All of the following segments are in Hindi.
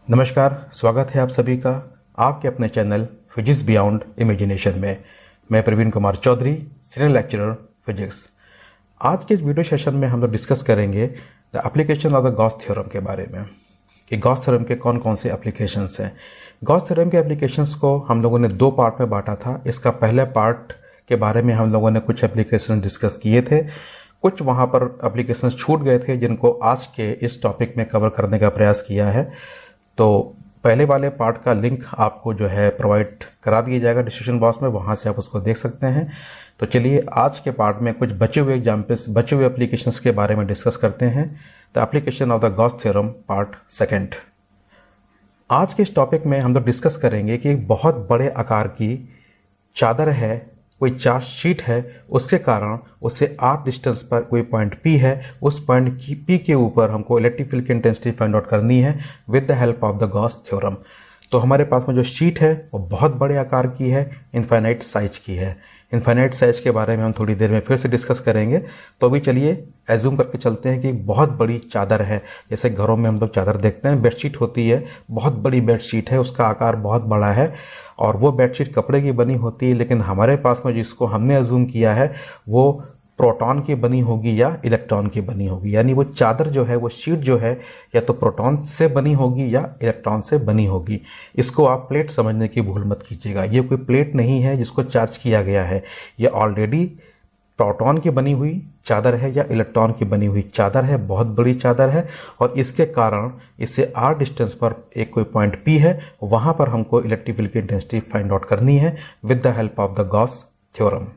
नमस्कार, स्वागत है आप सभी का आपके अपने चैनल फिजिक्स बियॉन्ड इमेजिनेशन में। मैं Praveen Kumar Chaudhary, senior lecturer physics. आज के इस वीडियो सेशन में हम लोग डिस्कस करेंगे the application of the Gauss theorem के बारे में कि गॉस थ्योरम के कौन कौन से एप्लीकेशंस हैं। गॉस थ्योरम के एप्लीकेशंस को हम लोगों ने दो पार्ट में बांटा था। इसका पहले पार्ट के बारे में हम लोगों ने कुछ एप्लीकेशन डिस्कस किए थे, कुछ वहाँ पर एप्लीकेशन छूट गए थे जिनको आज के इस टॉपिक में कवर करने का प्रयास किया है। तो पहले वाले पार्ट का लिंक आपको जो है प्रोवाइड करा दिया जाएगा डिस्क्रिप्शन बॉक्स में, वहाँ से आप उसको देख सकते हैं। तो चलिए आज के पार्ट में कुछ बचे हुए एग्जाम्पल्स, बचे हुए एप्लीकेशंस के बारे में डिस्कस करते हैं। The application of the Gauss theorem part second. आज के इस टॉपिक में हम लोग डिस्कस करेंगे कि एक बहुत बड़े आकार की चादर है, कोई चार्ज शीट है, उसके कारण उससे आर डिस्टेंस पर कोई पॉइंट P है, उस पॉइंट P के ऊपर हमको इलेक्ट्रिक फील्ड की इंटेंसिटी फाइंड आउट करनी है with the help of the Gauss theorem. तो हमारे पास में जो शीट है वो बहुत बड़े आकार की है, इनफाइनाइट साइज की है। इनफाइनाइट साइज के बारे में हम थोड़ी देर में फिर से डिस्कस करेंगे। तो अभी चलिए एज्यूम करके चलते हैं कि बहुत बड़ी चादर है। जैसे घरों में हम लोग चादर देखते हैं, बेडशीट होती है, बहुत बड़ी बेडशीट है, उसका आकार बहुत बड़ा है और वो बेडशीट कपड़े की बनी होती है। लेकिन हमारे पास में जिसको हमने एज्यूम किया है वो प्रोटॉन की बनी होगी या इलेक्ट्रॉन की बनी होगी। यानी वो चादर जो है, वो शीट जो है, या तो प्रोटॉन से बनी होगी या इलेक्ट्रॉन से बनी होगी। इसको आप प्लेट समझने की भूल मत कीजिएगा। ये कोई प्लेट नहीं है जिसको चार्ज किया गया है। ये ऑलरेडी प्रोटॉन की बनी हुई चादर है या इलेक्ट्रॉन की बनी हुई चादर है, बहुत बड़ी चादर है। और इसके कारण इससे आर डिस्टेंस पर एक कोई पॉइंट P है, वहां पर हमको इलेक्ट्रिक फील्ड की इंटेंसिटी फाइंड आउट करनी है with the help of the Gauss theorem.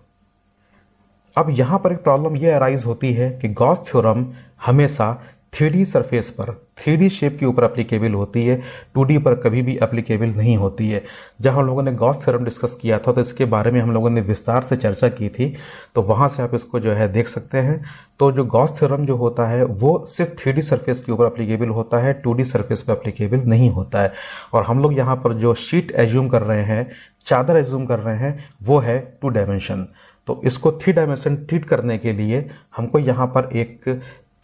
अब यहां पर एक प्रॉब्लम ये अराइज होती है कि गॉस थ्योरम हमेशा 3D सरफेस पर, 3D शेप के ऊपर एप्लीकेबल होती है, 2D पर कभी भी एप्लीकेबल नहीं होती है। जब हम लोगों ने गॉस थ्योरम डिस्कस किया था तो इसके बारे में हम लोगों ने विस्तार से चर्चा की थी, तो वहां से आप इसको जो है देख सकते हैं। तो जो गॉस थ्योरम जो होता है वो सिर्फ 3D सरफेस के ऊपर एप्लीकेबल होता है, 2D सरफेस पर एप्लीकेबल नहीं होता है। और हम लोग यहाँ पर जो शीट एज्यूम कर रहे हैं, चादर एज्यूम कर रहे हैं, वो है 2 डायमेंशन। तो इसको 3 डायमेंशन ट्रीट करने के लिए हमको यहाँ पर एक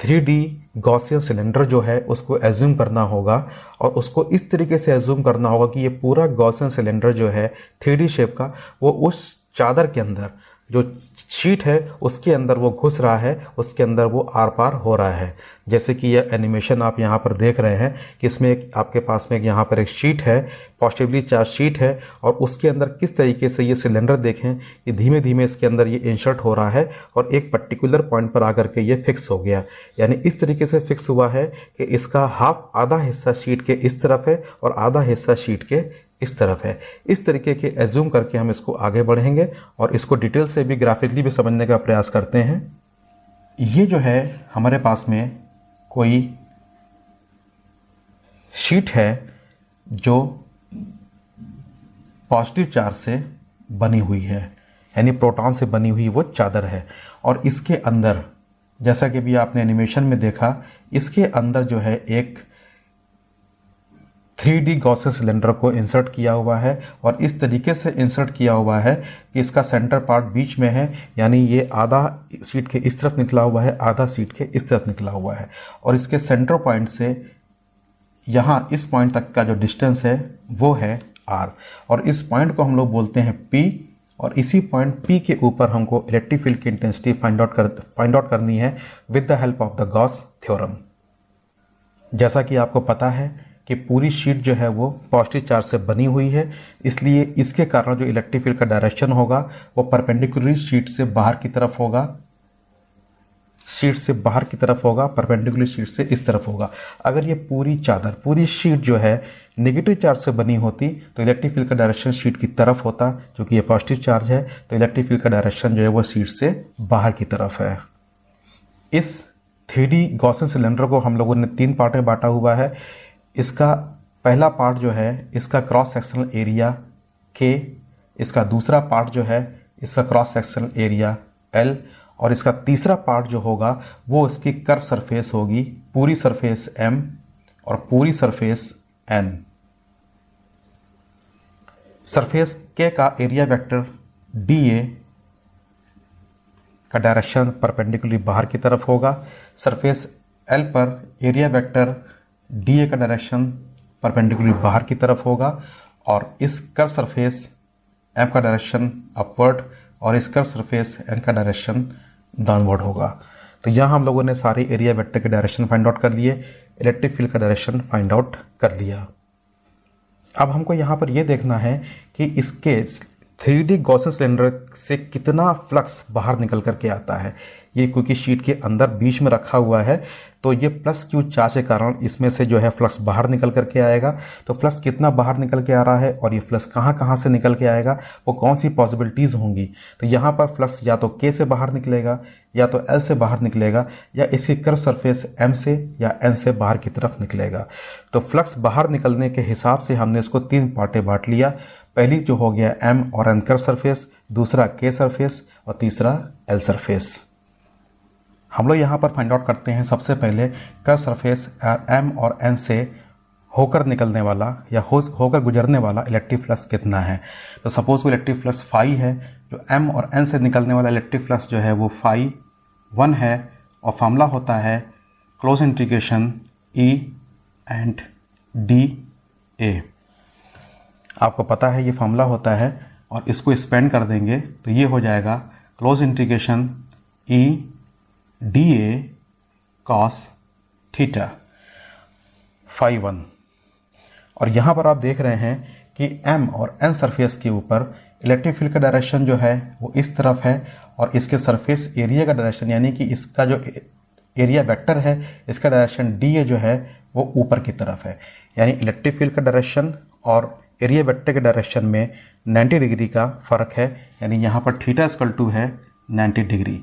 3D गॉसियन सिलेंडर जो है उसको एज्यूम करना होगा। और उसको इस तरीके से एज्यूम करना होगा कि ये पूरा गॉसियन सिलेंडर जो है 3D शेप का, वो उस चादर के अंदर, जो शीट है उसके अंदर वो घुस रहा है, उसके अंदर वो आर पार हो रहा है। जैसे कि यह एनिमेशन आप यहाँ पर देख रहे हैं कि इसमें एक आपके पास में यहाँ पर एक शीट है, पॉजिटिवली चार्ज शीट है, और उसके अंदर किस तरीके से ये सिलेंडर देखें कि धीमे धीमे इसके अंदर ये इंसर्ट हो रहा है और एक पर्टिकुलर पॉइंट पर आकर के ये फिक्स हो गया। यानी इस तरीके से फिक्स हुआ है कि इसका हाफ, आधा हिस्सा शीट के इस तरफ है और आधा हिस्सा शीट के इस तरफ है। इस तरीके के एज्यूम करके हम इसको आगे बढ़ेंगे और इसको डिटेल से भी, ग्राफिकली भी समझने का प्रयास करते हैं। ये जो है हमारे पास में कोई शीट है जो पॉजिटिव चार्ज से बनी हुई है, यानी प्रोटॉन से बनी हुई वो चादर है। और इसके अंदर, जैसा कि भी आपने एनिमेशन में देखा, इसके अंदर जो है एक 3D गॉसियन सिलेंडर को इंसर्ट किया हुआ है। और इस तरीके से इंसर्ट किया हुआ है कि इसका सेंटर पार्ट बीच में है, यानी ये आधा शीट के इस तरफ निकला हुआ है, आधा शीट के इस तरफ निकला हुआ है। और इसके सेंटर पॉइंट से यहाँ इस पॉइंट तक का जो डिस्टेंस है वो है R। और इस पॉइंट को हम लोग बोलते हैं P। और इसी पॉइंट P के ऊपर हमको इलेक्ट्रिक फील्ड की इंटेंसिटी फाइंड आउट करनी है with the help of the Gauss theorem. जैसा कि आपको पता है कि पूरी शीट जो है वो पॉजिटिव चार्ज से बनी हुई है, इसलिए इसके कारण जो इलेक्ट्रिक फील्ड का डायरेक्शन होगा वो परपेंडिकुलरली शीट से बाहर की तरफ होगा, शीट से बाहर की तरफ होगा, परपेंडिकुलर शीट से इस तरफ होगा। अगर ये पूरी चादर, पूरी शीट जो है नेगेटिव चार्ज से बनी होती तो इलेक्ट्रिक फील्ड का डायरेक्शन शीट की तरफ होता, क्योंकि ये पॉजिटिव चार्ज है तो इलेक्ट्रिक फील्ड का डायरेक्शन जो है वो शीट से बाहर की तरफ है। इस 3D गॉसियन सिलेंडर को हम लोगों ने 3 पार्ट में बांटा हुआ है। इसका पहला पार्ट जो है इसका क्रॉस सेक्शनल एरिया K, इसका दूसरा पार्ट जो है इसका क्रॉस सेक्शनल एरिया L, और इसका तीसरा पार्ट जो होगा वो इसकी कर्व सरफेस होगी, पूरी सरफेस M और पूरी सरफेस N। सरफेस K का एरिया वेक्टर DA का डायरेक्शन परपेंडिकुलरली बाहर की तरफ होगा। सरफेस L पर एरिया वेक्टर DA का डायरेक्शन परपेंडिकुलर बाहर की तरफ होगा और इस कर्व सरफेस एम का डायरेक्शन अपवर्ड और इस कर्व सरफेस एन का डायरेक्शन डाउनवर्ड होगा। तो यहाँ हम लोगों ने सारे एरिया वेक्टर के डायरेक्शन फाइंड आउट कर लिए, इलेक्ट्रिक फील्ड का डायरेक्शन फाइंड आउट कर लिया। अब हमको यहाँ पर यह देखना है कि इसके 3D गॉसियन सिलेंडर से कितना फ्लक्स बाहर निकल करके आता है। ये क्योंकि शीट के अंदर बीच में रखा हुआ है तो ये प्लस क्यू चार्ज के कारण इसमें से जो है फ्लक्स बाहर निकल करके आएगा। तो फ्लक्स कितना बाहर निकल के आ रहा है और ये फ्लक्स कहाँ कहाँ से निकल के आएगा, वो कौन सी पॉसिबिलिटीज होंगी। तो यहाँ पर फ्लक्स या तो के से बाहर निकलेगा या तो एल से बाहर निकलेगा या इसी कर्व सरफेस एम से या एन से बाहर की तरफ निकलेगा। तो फ्लक्स बाहर निकलने के हिसाब से हमने इसको 3 पार्टें बांट लिया। पहली जो हो गया एम और एन कर्व सरफेस, दूसरा के सरफेस और तीसरा एल सरफेस। हम लोग यहाँ पर फाइंड आउट करते हैं सबसे पहले कर्व सरफेस एम और एन से होकर निकलने वाला या होकर गुजरने वाला इलेक्ट्रिक फ्लक्स कितना है। तो सपोज वो इलेक्ट्रिक फ्लक्स फाई है, जो एम और एन से निकलने वाला इलेक्ट्रिक फ्लक्स जो है वो फाई 1 है और फॉर्मूला होता है close integration E and D A. आपको पता है ये फॉर्मूला होता है और इसको एक्सपेंड कर देंगे तो ये हो जाएगा close integration E D A cos theta phi 1। और यहाँ पर आप देख रहे हैं कि एम और एन सरफेस के ऊपर इलेक्ट्रिक फील्ड का डायरेक्शन जो है वो इस तरफ है और इसके सरफेस एरिया का डायरेक्शन यानी कि इसका जो एरिया वेक्टर है इसका डायरेक्शन डी ए जो है वो ऊपर की तरफ है। यानी इलेक्ट्रिक फील्ड का डायरेक्शन और एरिया वेक्टर के डायरेक्शन में 90 डिग्री का फर्क है। यानी यहाँ पर थीटा इक्वल टू है 90 degree.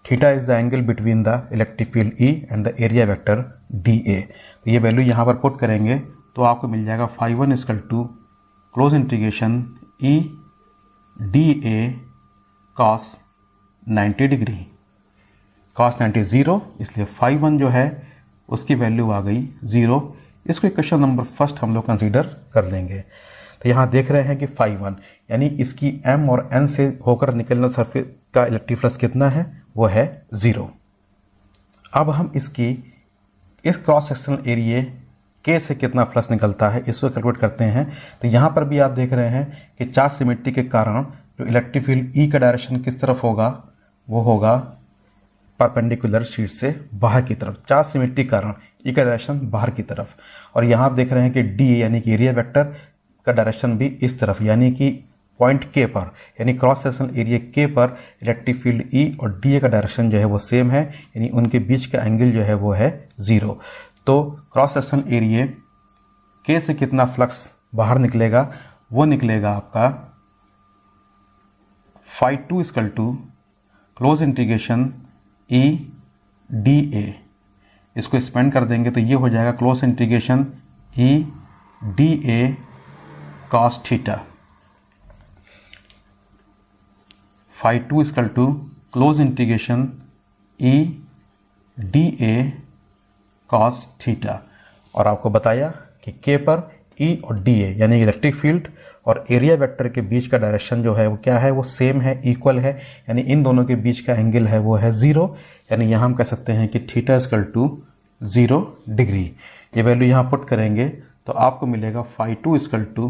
Theta is the angle between the electric field E and the area vector D A. तो ये वैल्यू यहाँ पर पुट करेंगे तो आपको मिल जाएगा phi 1 equal to close integration E D A cos 90 degree. Cos 90 0, इसलिए फाई 1 जो है उसकी वैल्यू आ गई 0। इसको क्वेश्चन नंबर फर्स्ट हम लोग कंसीडर कर लेंगे। तो यहाँ देख रहे हैं कि फाई 1 यानी इसकी एम और एन से होकर निकलना सरफेस का इलेक्ट्रिक फ्लक्स कितना है, वो है 0। अब हम इसकी इस क्रॉस सेक्शनल एरिया के से कितना फ्लक्स निकलता है इसको कैलकुलेट करते हैं। तो यहाँ पर भी आप देख रहे हैं कि चार्ज सिमेट्री के कारण जो इलेक्ट्रिक फील्ड ई का डायरेक्शन किस तरफ होगा, वो होगा परपेंडिकुलर शीट से बाहर की तरफ। चार्ज सिमेट्री के कारण ई का डायरेक्शन बाहर की तरफ। और यहाँ आप देख रहे हैं कि डी यानी कि एरिया वेक्टर का डायरेक्शन भी इस तरफ यानी कि पॉइंट के पर यानी क्रॉस सेक्शनल एरिया के पर इलेक्ट्रिक फील्ड ई और डी ए का डायरेक्शन जो है वो सेम है, यानी उनके बीच का एंगल जो है वो है 0। तो क्रॉस सेक्शनल एरिया के से कितना फ्लक्स बाहर निकलेगा, वो निकलेगा आपका phi 2 equal to close integration E D A. इसको एक्सपेंड कर देंगे तो ये हो जाएगा close integration E D A cos theta. Phi 2 equal to close integration E D A cos theta. और आपको बताया कि के पर ई और डी ए यानी इलेक्ट्रिक फील्ड और एरिया वेक्टर के बीच का डायरेक्शन जो है वो क्या है, वो सेम है, इक्वल है। यानी इन दोनों के बीच का एंगल है वो है 0। यानी यहाँ हम कह सकते हैं कि थीटा इक्वल टू 0 डिग्री। ये वैल्यू यहाँ पुट करेंगे तो आपको मिलेगा phi 2 equal to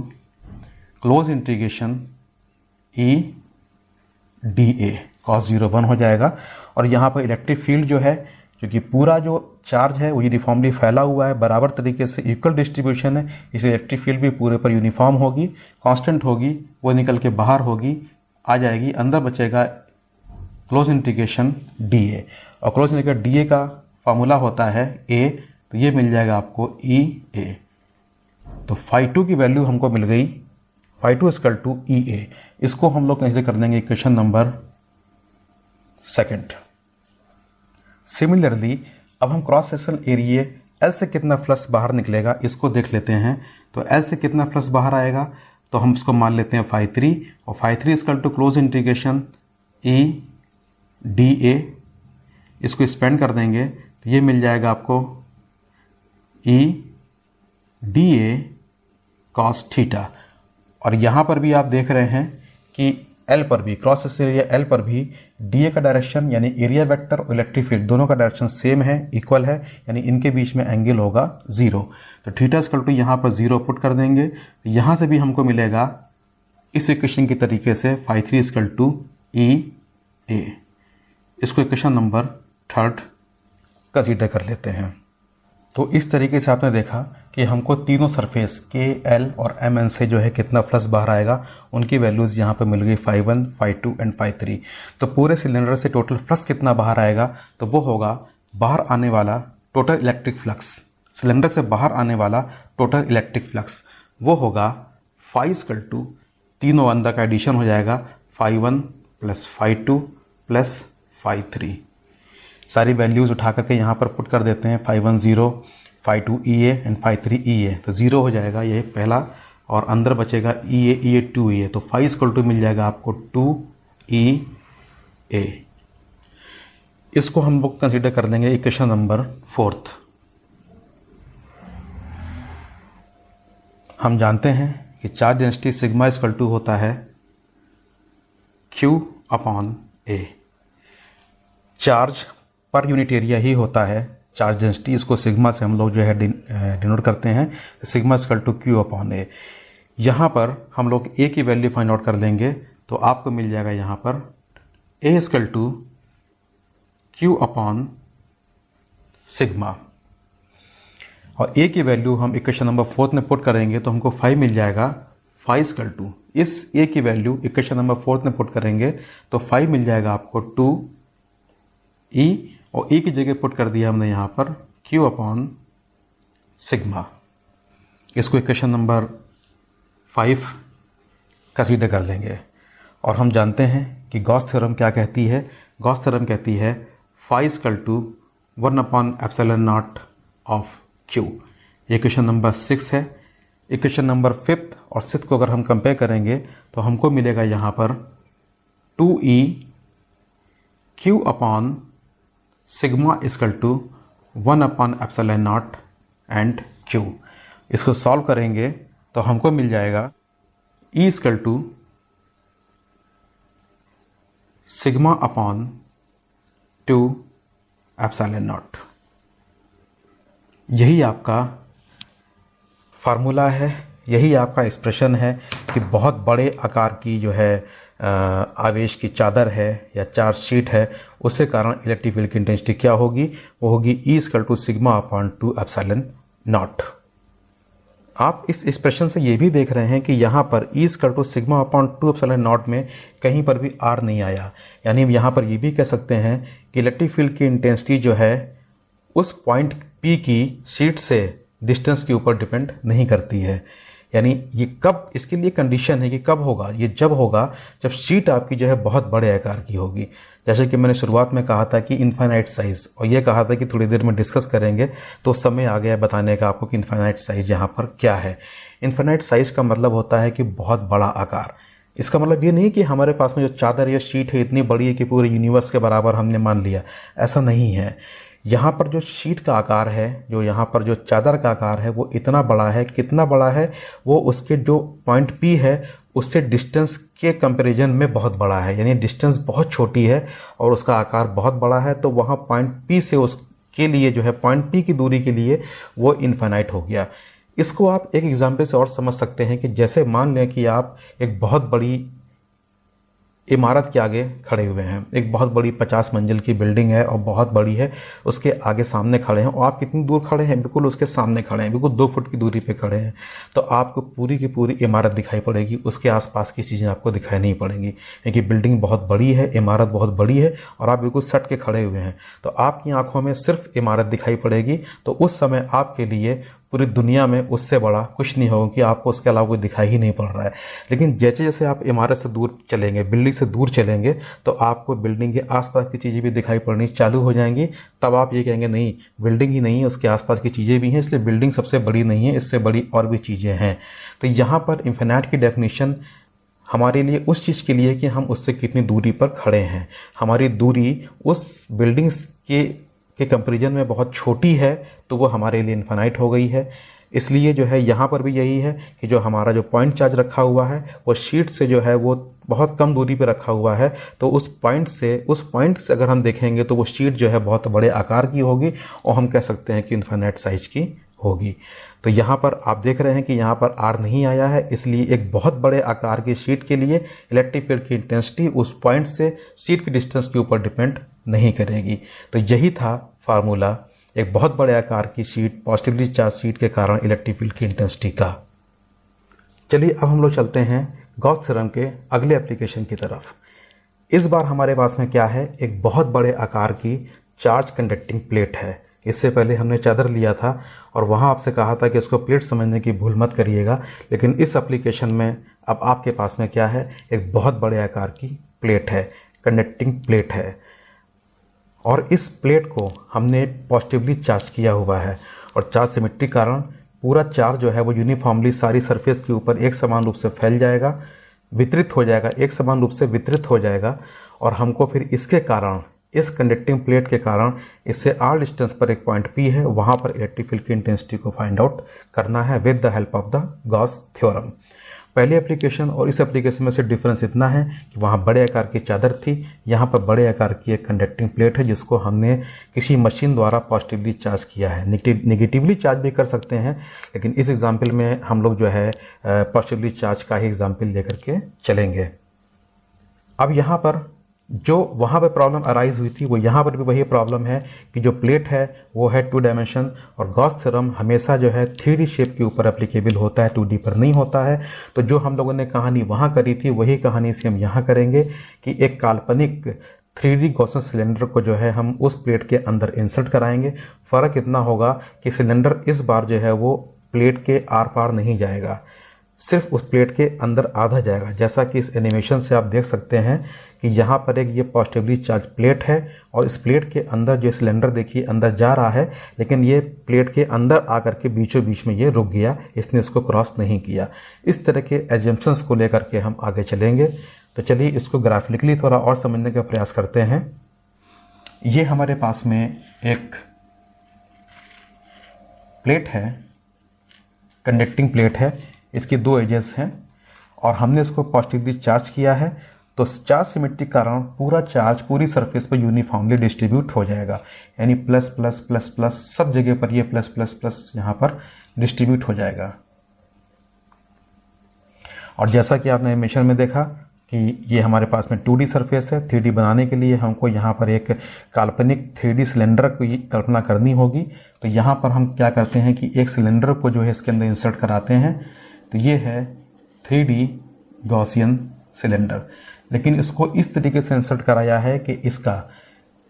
close integration E D A cos 0 1 हो जाएगा। और यहाँ पर इलेक्ट्रिक फील्ड जो है, क्योंकि पूरा जो चार्ज है वो यूनिफॉर्मली फैला हुआ है, बराबर तरीके से इक्वल डिस्ट्रीब्यूशन है, इसलिए इलेक्ट्रिक फील्ड भी पूरे पर यूनिफॉर्म होगी, कांस्टेंट होगी, वो निकल के बाहर होगी, आ जाएगी, अंदर बचेगा क्लोज इंटीग्रेशन डी ए। और क्लोज इंटीग्रेशन डी ए का फार्मूला होता है ए, तो ये मिल जाएगा आपको ई ए। तो फाई 2 की वैल्यू हमको मिल गई फाई 2 इक्वल टू ई ए। इसको हम लोग कंसीडर कर लेंगे इक्वेशन नंबर 2। सिमिलरली अब हम क्रॉस सेक्शन एरिया एल से कितना फ्लक्स बाहर निकलेगा इसको देख लेते हैं। तो एल से कितना फ्लक्स बाहर आएगा, तो हम इसको मान लेते हैं फाई 3, और phi 3 equal to close integration E D A. इसको एक्सपेंड कर देंगे तो ये मिल जाएगा आपको E D A cos theta. और यहाँ पर भी आप देख रहे हैं कि एल पर भी, क्रॉस सेक्शन एरिया एल पर भी डीए का डायरेक्शन यानी एरिया वेक्टर और इलेक्ट्रिक फील्ड दोनों का डायरेक्शन सेम है, इक्वल है, यानी इनके बीच में एंगल होगा 0। तो थीटा इक्वल टू यहाँ पर 0 पुट कर देंगे। यहाँ से भी हमको मिलेगा इस इक्वेशन की तरीके से phi 3 इक्वल टू ई ए। इसको इक्वेशन नंबर 3 कंसीडर कर लेते हैं। तो इस तरीके से आपने देखा कि हमको तीनों सरफेस के एल और एम एन से जो है कितना फ्लक्स बाहर आएगा, उनकी वैल्यूज़ यहाँ पे मिल गई phi 1, phi 2 एंड phi 3। तो पूरे सिलेंडर से टोटल फ्लक्स कितना बाहर आएगा, तो वो होगा बाहर आने वाला टोटल इलेक्ट्रिक फ्लक्स, सिलेंडर से बाहर आने वाला टोटल इलेक्ट्रिक फ्लक्स वो होगा phi इक्वल टू तीनों अंदर का एडिशन हो जाएगा phi 1 plus phi 2 plus phi 3। सारी वैल्यूज़ उठा करके यहाँ पर पुट कर देते हैं, phi 1 0, phi 2 EA and phi 3 EA। तो 0 हो जाएगा ये पहला, और अंदर बचेगा EA 2 EA। तो phi इक्वल टू मिल जाएगा आपको 2 EA। इसको हम लोग कंसीडर कर लेंगे इक्वेशन नंबर 4। हम जानते हैं कि charge density sigma equal to होता है Q upon A। Charge per unit area ही होता है चार्ज डेंसिटी, इसको सिग्मा से हम लोग जो है डिनोट करते हैं, sigma equal to Q upon A। यहाँ पर हम लोग A की वैल्यू फाइंड आउट कर लेंगे, तो आपको मिल जाएगा यहाँ पर A equal to Q upon sigma, और A की वैल्यू हम इक्वेशन नंबर 4 में पुट करेंगे तो हमको 5 मिल जाएगा। phi इक्वल टू इस A की वैल्यू इक्वेशन नंबर 4 में पुट करेंगे तो 5 मिल जाएगा आपको 2 E, और E की जगह पुट कर दिया हमने यहाँ पर Q अपॉन सिग्मा। इसको इक्वेशन नंबर 5 कंसीडर कर लेंगे। और हम जानते हैं कि गॉस थ्योरम क्या कहती है, गॉस थ्योरम कहती है phi equal to 1 upon epsilon naught of Q। ये इक्वेशन नंबर 6 है। इक्वेशन नंबर 5 और 6 को अगर हम कंपेयर करेंगे तो हमको मिलेगा यहाँ पर 2E Q upon sigma equal to 1 upon epsilon naught and Q। इसको सॉल्व करेंगे तो हमको मिल जाएगा E equal to sigma upon 2 epsilon naught. यही आपका फार्मूला है, यही आपका एक्सप्रेशन है कि बहुत बड़े आकार की जो है आवेश की चादर है या चार्ज शीट है, उसके कारण इलेक्ट्रिक फील्ड की इंटेंसिटी क्या होगी, वो होगी E equal to sigma upon 2 epsilon naught. आप इस एक्सप्रेशन से ये भी देख रहे हैं कि यहाँ पर E equal to sigma upon 2 epsilon naught में कहीं पर भी R नहीं आया, यानी हम यहाँ पर ये भी कह सकते हैं कि इलेक्ट्रिक फील्ड की इंटेंसिटी जो है उस पॉइंट P की शीट से डिस्टेंस के ऊपर डिपेंड नहीं करती है। यानी ये कब, इसके लिए कंडीशन है कि कब होगा, ये जब होगा जब शीट आपकी जो है बहुत बड़े आकार की होगी। जैसे कि मैंने शुरुआत में कहा था कि इनफाइनाइट साइज, और ये कहा था कि थोड़ी देर में डिस्कस करेंगे, तो समय आ गया बताने का आपको कि इनफाइनाइट साइज यहाँ पर क्या है। इनफाइनाइट साइज का मतलब होता है कि बहुत बड़ा आकार। इसका मतलब ये नहीं कि हमारे पास में जो चादर या शीट है इतनी बड़ी है कि पूरे यूनिवर्स के बराबर हमने मान लिया, ऐसा नहीं है। यहाँ पर जो शीट का आकार है, जो यहाँ पर जो चादर का आकार है, वो इतना बड़ा है, कितना बड़ा है, वो उसके जो पॉइंट P है उससे डिस्टेंस के कंपैरिजन में बहुत बड़ा है। यानी डिस्टेंस बहुत छोटी है और उसका आकार बहुत बड़ा है, तो वहाँ पॉइंट P से उसके लिए जो है पॉइंट P की दूरी के लिए वो इनफाइनाइट हो गया। इसको आप एक एग्जाम्पल से और समझ सकते हैं कि जैसे मान लें कि आप एक बहुत बड़ी इमारत के आगे खड़े हुए हैं, एक बहुत बड़ी 50 मंजिल की बिल्डिंग है और बहुत बड़ी है, उसके आगे सामने खड़े हैं, और आप कितनी दूर खड़े हैं, बिल्कुल उसके सामने खड़े हैं, बिल्कुल 2 फुट की दूरी पे खड़े हैं, तो आपको पूरी की पूरी इमारत दिखाई पड़ेगी, उसके आसपास की चीज़ें आपको दिखाई नहीं पड़ेंगी, क्योंकि बिल्डिंग बहुत बड़ी है, इमारत बहुत बड़ी है और आप बिल्कुल सट के खड़े हुए हैं, तो आपकी आंखों में सिर्फ इमारत दिखाई पड़ेगी। तो उस समय आपके लिए पूरी दुनिया में उससे बड़ा कुछ नहीं होगा कि आपको उसके अलावा कोई दिखाई ही नहीं पड़ रहा है। लेकिन जैसे जैसे आप इमारत से दूर चलेंगे, बिल्डिंग से दूर चलेंगे, तो आपको बिल्डिंग के आसपास की चीज़ें भी दिखाई पड़नी चालू हो जाएंगी। तब आप ये कहेंगे नहीं, बिल्डिंग ही नहीं है, उसके आसपास की चीज़ें भी हैं, इसलिए बिल्डिंग सबसे बड़ी नहीं है, इससे बड़ी और भी चीज़ें हैं। तो यहाँ पर इन्फिनिट की डेफिनेशन हमारे लिए उस चीज़ के लिए कि हम उससे कितनी दूरी पर खड़े हैं। हमारी दूरी उस बिल्डिंग्स के कंपैरिजन में बहुत छोटी है, तो वो हमारे लिए इन्फिनाइट हो गई है। इसलिए जो है यहाँ पर भी यही है कि जो हमारा जो पॉइंट चार्ज रखा हुआ है वो शीट से जो है वो बहुत कम दूरी पे रखा हुआ है, तो उस पॉइंट से अगर हम देखेंगे तो वो शीट जो है बहुत बड़े आकार की होगी और हम कह सकते हैं कि इन्फिनिट साइज की होगी। तो यहाँ पर आप देख रहे हैं कि यहाँ पर आर नहीं आया है, इसलिए एक बहुत बड़े आकार की शीट के लिए इलेक्ट्रिक फील्ड की इंटेंसिटी उस पॉइंट से शीट की डिस्टेंस के ऊपर डिपेंड नहीं करेगी। तो यही था फार्मूला एक बहुत बड़े आकार की शीट, पॉजिटिवली चार्ज शीट के कारण इलेक्ट्रिक फील्ड की इंटेंसिटी का। चलिए अब हम लोग चलते हैं गॉस थ्योरम के अगले एप्लीकेशन की तरफ। इस बार हमारे पास में क्या है, एक बहुत बड़े आकार की चार्ज कंडक्टिंग प्लेट है। इससे पहले हमने चादर लिया था और वहाँ आपसे कहा था कि इसको प्लेट समझने की भूल मत करिएगा, लेकिन इस एप्लीकेशन में अब आपके पास में क्या है, एक बहुत बड़े आकार की प्लेट है, कंडक्टिंग प्लेट है, और इस प्लेट को हमने पॉजिटिवली चार्ज किया हुआ है और चार्ज सिमेट्री कारण पूरा चार्ज जो है वो यूनिफॉर्मली सारी सरफेस के ऊपर एक समान रूप से फैल जाएगा, वितरित हो जाएगा, एक समान रूप से वितरित हो जाएगा। और हमको फिर इसके कारण, इस कंडक्टिंग प्लेट के कारण, इससे आर डिस्टेंस पर एक पॉइंट पी है, वहाँ पर इलेक्ट्रिक फील्ड की इंटेंसिटी को फाइंड आउट करना है with the help of the Gauss theorem. पहले एप्लीकेशन और इस एप्लीकेशन में से डिफरेंस इतना है कि वहाँ बड़े आकार की चादर थी, यहाँ पर बड़े आकार की एक कंडक्टिंग प्लेट है जिसको हमने किसी मशीन द्वारा पॉजिटिवली चार्ज किया है। नेगेटिवली चार्ज भी कर सकते हैं, लेकिन इस एग्जाम्पल में हम लोग जो है पॉजिटिवली चार्ज का ही एग्जाम्पल लेकर के चलेंगे। अब यहाँ पर जो वहाँ पर प्रॉब्लम अराइज हुई थी वो यहाँ पर भी वही प्रॉब्लम है कि जो प्लेट है वो है 2 डायमेंशन, और गॉस थ्योरम हमेशा जो है 3D शेप के ऊपर एप्लीकेबल होता है, 2D पर नहीं होता है। तो जो हम लोगों ने कहानी वहाँ करी थी वही कहानी से हम यहाँ करेंगे कि एक काल्पनिक 3D गॉसियन सिलेंडर को जो है हम उस प्लेट के अंदर इंसर्ट कराएंगे। फ़र्क इतना होगा कि सिलेंडर इस बार जो है वो प्लेट के आर पार नहीं जाएगा, सिर्फ उस प्लेट के अंदर आधा जाएगा। जैसा कि इस एनिमेशन से आप देख सकते हैं कि यहाँ पर एक ये पॉजिटिवली चार्ज प्लेट है और इस प्लेट के अंदर जो सिलेंडर देखिए अंदर जा रहा है, लेकिन ये प्लेट के अंदर आकर के बीचों बीच में ये रुक गया, इसने इसको क्रॉस नहीं किया। इस तरह के एजम्पशंस को लेकर के हम आगे चलेंगे। तो चलिए इसको ग्राफिकली थोड़ा और समझने का प्रयास करते हैं। ये हमारे पास में एक प्लेट है, कंडक्टिंग प्लेट है, इसकी 2 एजेस हैं और हमने इसको पॉजिटिवली चार्ज किया है। तो चार्ज सिमेट्री के कारण पूरा चार्ज पूरी सरफेस पर यूनिफॉर्मली डिस्ट्रीब्यूट हो जाएगा, यानी प्लस प्लस प्लस प्लस सब जगह पर ये प्लस प्लस प्लस यहाँ पर डिस्ट्रीब्यूट हो जाएगा। और जैसा कि आपने एनिमेशन में देखा कि ये हमारे पास में 2D सरफेस है, 3D बनाने के लिए हमको यहाँ पर एक काल्पनिक 3D सिलेंडर की कल्पना करनी होगी। तो यहाँ पर हम क्या करते हैं कि एक सिलेंडर को जो है इसके अंदर इंसर्ट कराते हैं। तो ये है 3D गॉसियन सिलेंडर, लेकिन इसको इस तरीके से इंसर्ट कराया है कि इसका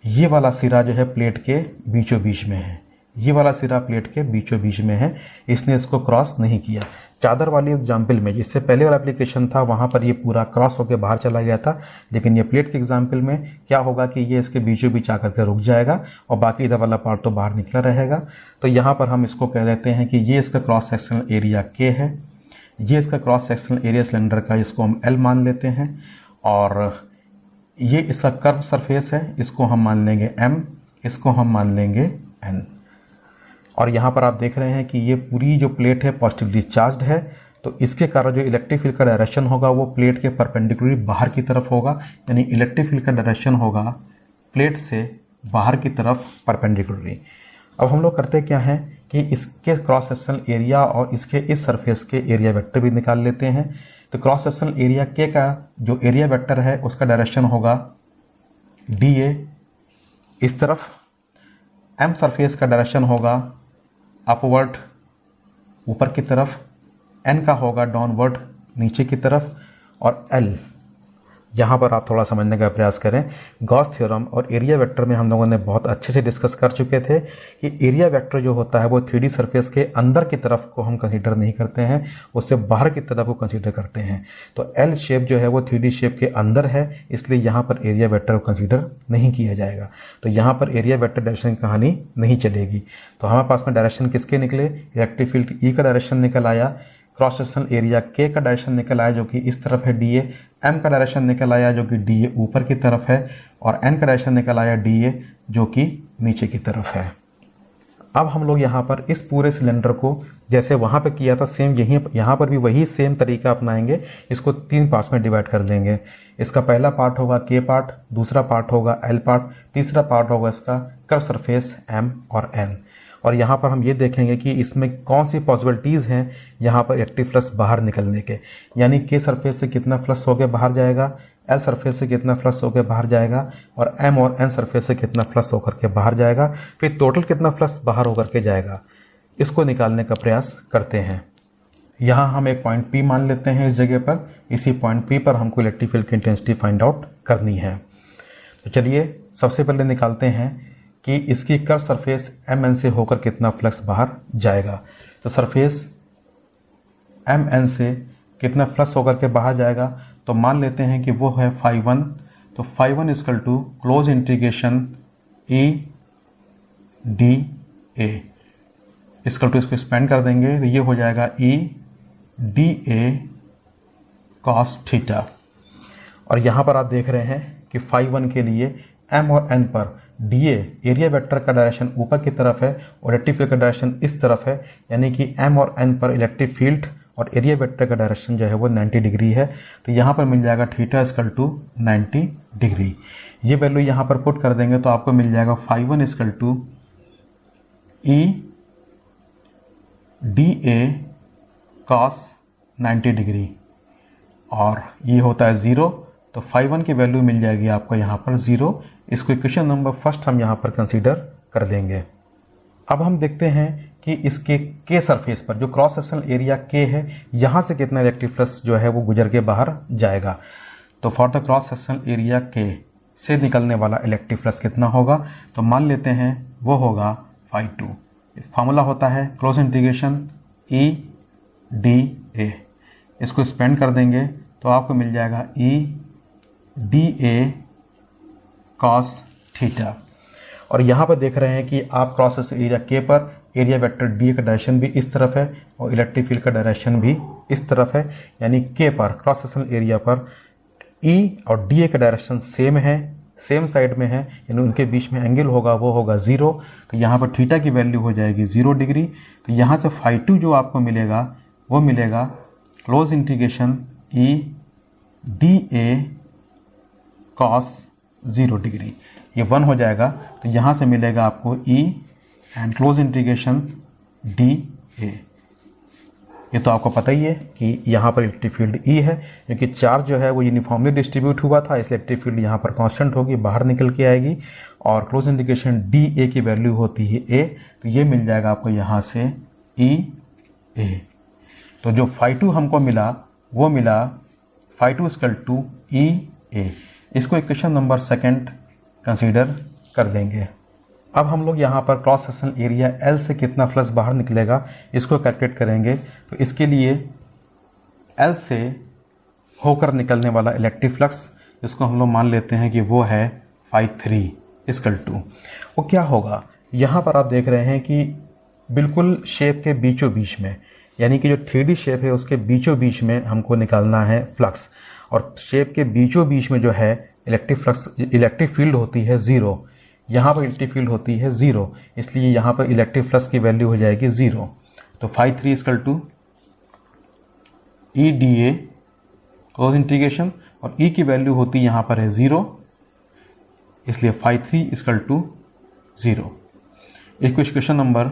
ये वाला सिरा जो है प्लेट के बीचों बीच में है, ये वाला सिरा प्लेट के बीचों बीच में है, इसने इसको क्रॉस नहीं किया। चादर वाली एग्जाम्पल में, जिससे पहले वाला एप्लीकेशन था, वहाँ पर ये पूरा क्रॉस होकर बाहर चला गया था, लेकिन ये प्लेट के एग्जाम्पल में क्या होगा कि ये इसके बीचों बीच आकर के रुक जाएगा और बाकी इधर वाला पार्ट तो बाहर निकला रहेगा। तो यहाँ पर हम इसको कह देते हैं कि ये इसका क्रॉस सेक्शनल एरिया K है, ये इसका क्रॉस सेक्शनल एरिया सिलेंडर का, इसको हम L मान लेते हैं, और ये इसका कर्व सरफेस है, इसको हम मान लेंगे M, इसको हम मान लेंगे N। और यहाँ पर आप देख रहे हैं कि ये पूरी जो प्लेट है पॉजिटिवली चार्ज्ड है, तो इसके कारण जो इलेक्ट्रिक फील्ड का डायरेक्शन होगा वो प्लेट के परपेंडिकुलरली बाहर की तरफ होगा, यानी इलेक्ट्रिक फील्ड का डायरेक्शन होगा प्लेट से बाहर की तरफ परपेंडिकुलरली। अब हम लोग करते क्या हैं कि इसके क्रॉस सेक्शनल एरिया और इसके इस सरफेस के एरिया वेक्टर भी निकाल लेते हैं। तो क्रॉस सेक्शनल एरिया के का जो एरिया वेक्टर है उसका डायरेक्शन होगा DA इस तरफ, M सरफेस का डायरेक्शन होगा अपवर्ड ऊपर की तरफ, N का होगा डाउनवर्ड नीचे की तरफ, और L यहाँ पर आप थोड़ा समझने का प्रयास करें। गॉस थ्योरम और एरिया वेक्टर में हम लोगों ने बहुत अच्छे से डिस्कस कर चुके थे कि एरिया वेक्टर जो होता है वो 3D सरफेस के अंदर की तरफ को हम कंसीडर नहीं करते हैं, उससे बाहर की तरफ को कंसीडर करते हैं। तो L शेप जो है वो 3D शेप के अंदर है, इसलिए यहाँ पर एरिया वेक्टर को कंसीडर नहीं किया जाएगा। तो यहाँ पर एरिया वेक्टर डायरेक्शन की कहानी नहीं चलेगी। तो हमारे पास में डायरेक्शन किसके निकले, इलेक्ट्रिक फील्ड E का डायरेक्शन निकल आया, क्रॉस सेक्शनल एरिया K का डायरेक्शन निकल आया जो कि इस तरफ है DA, M का डायरेक्शन निकल आया जो कि DA ऊपर की तरफ है, और N का डायरेक्शन निकल आया DA जो कि नीचे की तरफ है। अब हम लोग यहाँ पर इस पूरे सिलेंडर को जैसे वहाँ पे किया था सेम यहीं यहाँ पर भी वही सेम तरीका अपनाएंगे। इसको 3 पार्ट्स में डिवाइड कर देंगे। इसका पहला पार्ट होगा के पार्ट, दूसरा पार्ट होगा एल पार्ट, तीसरा पार्ट होगा इसका कर्व सरफेस एम और एन। और यहाँ पर हम ये देखेंगे कि इसमें कौन सी पॉसिबिलिटीज़ हैं यहाँ पर इलेक्ट्रिक फ्लक्स बाहर निकलने के, यानी के सरफेस से कितना फ्लक्स होकर बाहर जाएगा, एल सरफेस से कितना फ्लक्स होकर बाहर जाएगा और एम और एन सरफेस से कितना फ्लक्स होकर के बाहर जाएगा, फिर टोटल कितना फ्लक्स बाहर होकर के जाएगा, इसको निकालने का प्रयास करते हैं। यहाँ हम एक पॉइंट P मान लेते हैं इस जगह पर। इसी पॉइंट P पर हमको इलेक्ट्रिक फील्ड की इंटेंसिटी फाइंड आउट करनी है। तो चलिए सबसे पहले निकालते हैं कि इसकी कर्व सरफेस एम एन से होकर कितना फ्लक्स बाहर जाएगा। तो सरफेस एम एन से कितना फ्लक्स होकर के बाहर जाएगा, तो मान लेते हैं कि वो है φ1। तो φ1 equal to close integration E D A equal to, इसको एक्सपेंड कर देंगे तो ये हो जाएगा E D A cos theta. और यहाँ पर आप देख रहे हैं कि φ1 के लिए m और n पर dA एरिया वेक्टर का डायरेक्शन ऊपर की तरफ है और इलेक्ट्रिक फील्ड का डायरेक्शन इस तरफ है, यानी कि m और n पर इलेक्ट्रिक फील्ड और एरिया वेक्टर का डायरेक्शन जो है वो 90 डिग्री है। तो यहाँ पर मिल जाएगा थीटा इक्वल टू 90 डिग्री। ये वैल्यू यहाँ पर पुट कर देंगे तो आपको मिल जाएगा φ1 equal to E D A cos 90 degree और ये होता है 0। तो φ1 की वैल्यू मिल जाएगी आपको यहाँ पर 0। इसको इक्वेशन नंबर फर्स्ट हम यहाँ पर कंसीडर कर देंगे। अब हम देखते हैं कि इसके के सरफेस पर जो क्रॉस सेक्शनल एरिया के है, यहाँ से कितना इलेक्ट्रिक फ्लक्स जो है वो गुजर के बाहर जाएगा। तो for the cross sectional area के से निकलने वाला इलेक्ट्रिक फ्लक्स कितना होगा, तो मान लेते हैं वो होगा φ2। फार्मूला होता है close integration E D A. इसको एक्सपेंड कर देंगे तो आपको मिल जाएगा E D A cos theta. और यहाँ पर देख रहे हैं कि आप क्रॉस सेक्शनल एरिया के पर एरिया वेक्टर डी का डायरेक्शन भी इस तरफ है और इलेक्ट्रिक फील्ड का डायरेक्शन भी इस तरफ है, यानी के पर क्रॉस सेक्शनल एरिया पर ई और डी का डायरेक्शन सेम है, सेम साइड में है, यानी उनके बीच में एंगल होगा वो होगा 0। तो यहाँ पर थीटा की वैल्यू हो जाएगी 0 डिग्री। तो यहाँ से φ2 जो आपको मिलेगा वो मिलेगा close integration E D A cos 0 degree, ये 1 हो जाएगा। तो यहाँ से मिलेगा आपको E and close integration D A. ये तो आपको पता ही है कि यहाँ पर इलेक्ट्रिक फील्ड ई है, क्योंकि चार्ज जो है वो यूनिफॉर्मली डिस्ट्रीब्यूट हुआ था, इसलिए इलेक्ट्रिक फील्ड यहाँ पर कांस्टेंट होगी, बाहर निकल के आएगी। और क्लोज इंटीग्रेशन डी ए की वैल्यू होती है ए, तो ये मिल जाएगा आपको यहाँ से ई ए। तो जो φ2 हमको मिला वो मिला φ2 इक्वल टू ई ए। इसको इक्वेशन नंबर सेकंड कंसीडर कर देंगे। अब हम लोग यहाँ पर क्रॉस सेक्शनल एरिया L से कितना फ्लक्स बाहर निकलेगा इसको कैलकुलेट करेंगे। तो इसके लिए L से होकर निकलने वाला इलेक्ट्रिक फ्लक्स, इसको हम लोग मान लेते हैं कि वो है φ3 इक्वल टू, वो क्या होगा, यहाँ पर आप देख रहे हैं कि बिल्कुल शेप के बीचों बीच में, यानी कि जो 3D शेप है उसके बीचों बीच में हमको निकालना है फ्लक्स। और शेप के बीचों बीच में जो है इलेक्ट्रिक फील्ड होती है 0, यहाँ पर इलेक्ट्रिक फील्ड होती है 0, इसलिए यहाँ पर इलेक्ट्रिक फ्लक्स की वैल्यू हो जाएगी 0। तो φ3 equal to E D A close integration, और ई की वैल्यू होती यहाँ पर है 0, इसलिए φ3 equal to 0। Equation number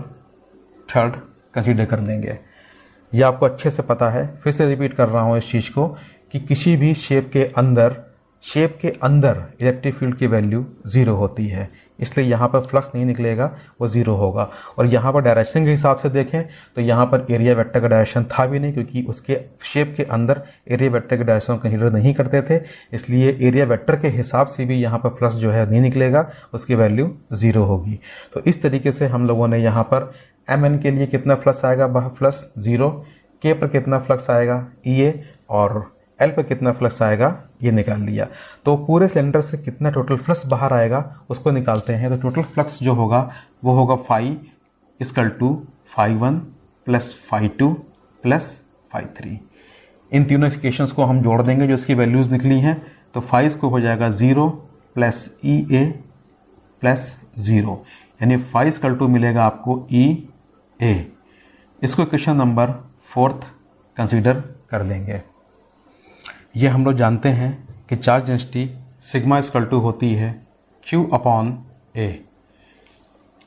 third consider कर देंगे। ये आपको अच्छे से पता है, फिर से रिपीट कर रहा हूँ इस चीज़ को कि किसी भी शेप के अंदर इलेक्ट्रिक फील्ड की वैल्यू 0 होती है, इसलिए यहाँ पर फ्लक्स नहीं निकलेगा, वो 0 होगा। और यहाँ पर डायरेक्शन के हिसाब से देखें तो यहाँ पर एरिया वेक्टर का डायरेक्शन था भी नहीं, क्योंकि उसके शेप के अंदर एरिया वेक्टर के डायरेक्शन कंसीडर नहीं करते थे, इसलिए एरिया वेक्टर के हिसाब से भी यहाँ पर फ्लक्स जो है नहीं निकलेगा, उसकी वैल्यू 0 होगी। तो इस तरीके से हम लोगों ने यहाँ पर mn के लिए कितना फ्लक्स आएगा बाहर फ्लक्स 0, k पर कितना फ्लक्स आएगा EA, और L पर कितना फ्लक्स आएगा ये निकाल लिया। तो पूरे सिलेंडर से कितना टोटल फ्लक्स बाहर आएगा उसको निकालते हैं। तो टोटल फ्लक्स जो होगा वो होगा φ इक्वल टू φ1 प्लस φ2 प्लस φ3। इन तीनों इक्वेशंस को हम जोड़ देंगे जो इसकी वैल्यूज निकली हैं। तो φ को हो जाएगा 0 प्लस EA प्लस 0, यानी फाई इक्वल टू मिलेगा आपको ई ए। इसको इक्वेशन नंबर 4 कंसीडर कर लेंगे। ये हम लोग जानते हैं कि charge density sigma equal to होती है Q upon A,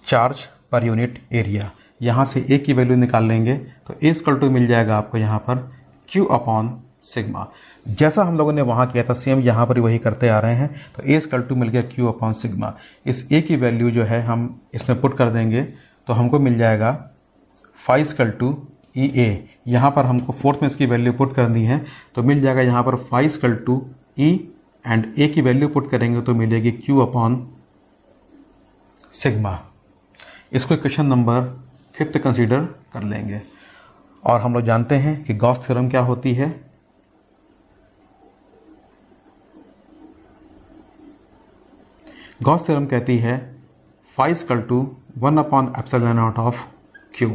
charge per unit area. यहाँ से ए की वैल्यू निकाल लेंगे तो ए इक्वल टू मिल जाएगा आपको यहाँ पर Q अपॉन सिग्मा। जैसा हम लोगों ने वहाँ किया था सेम यहाँ पर वही करते आ रहे हैं। तो ए इक्वल टू मिल गया Q अपॉन सिग्मा। इस ए की वैल्यू जो है हम इसमें पुट कर देंगे तो हमको मिल जाएगा फाई इक्वल टू ई ए। यहाँ पर हमको फोर्थ में इसकी वैल्यू पुट करनी है तो मिल जाएगा यहाँ पर phi equal to E and A की वैल्यू पुट करेंगे तो मिलेगी Q अपॉन सिग्मा। इसको इक्वेशन नंबर 5 कंसीडर कर लेंगे। और हम लोग जानते हैं कि गॉस थ्योरम क्या होती है। गॉस थ्योरम कहती है phi equal to 1 upon epsilon naught of Q।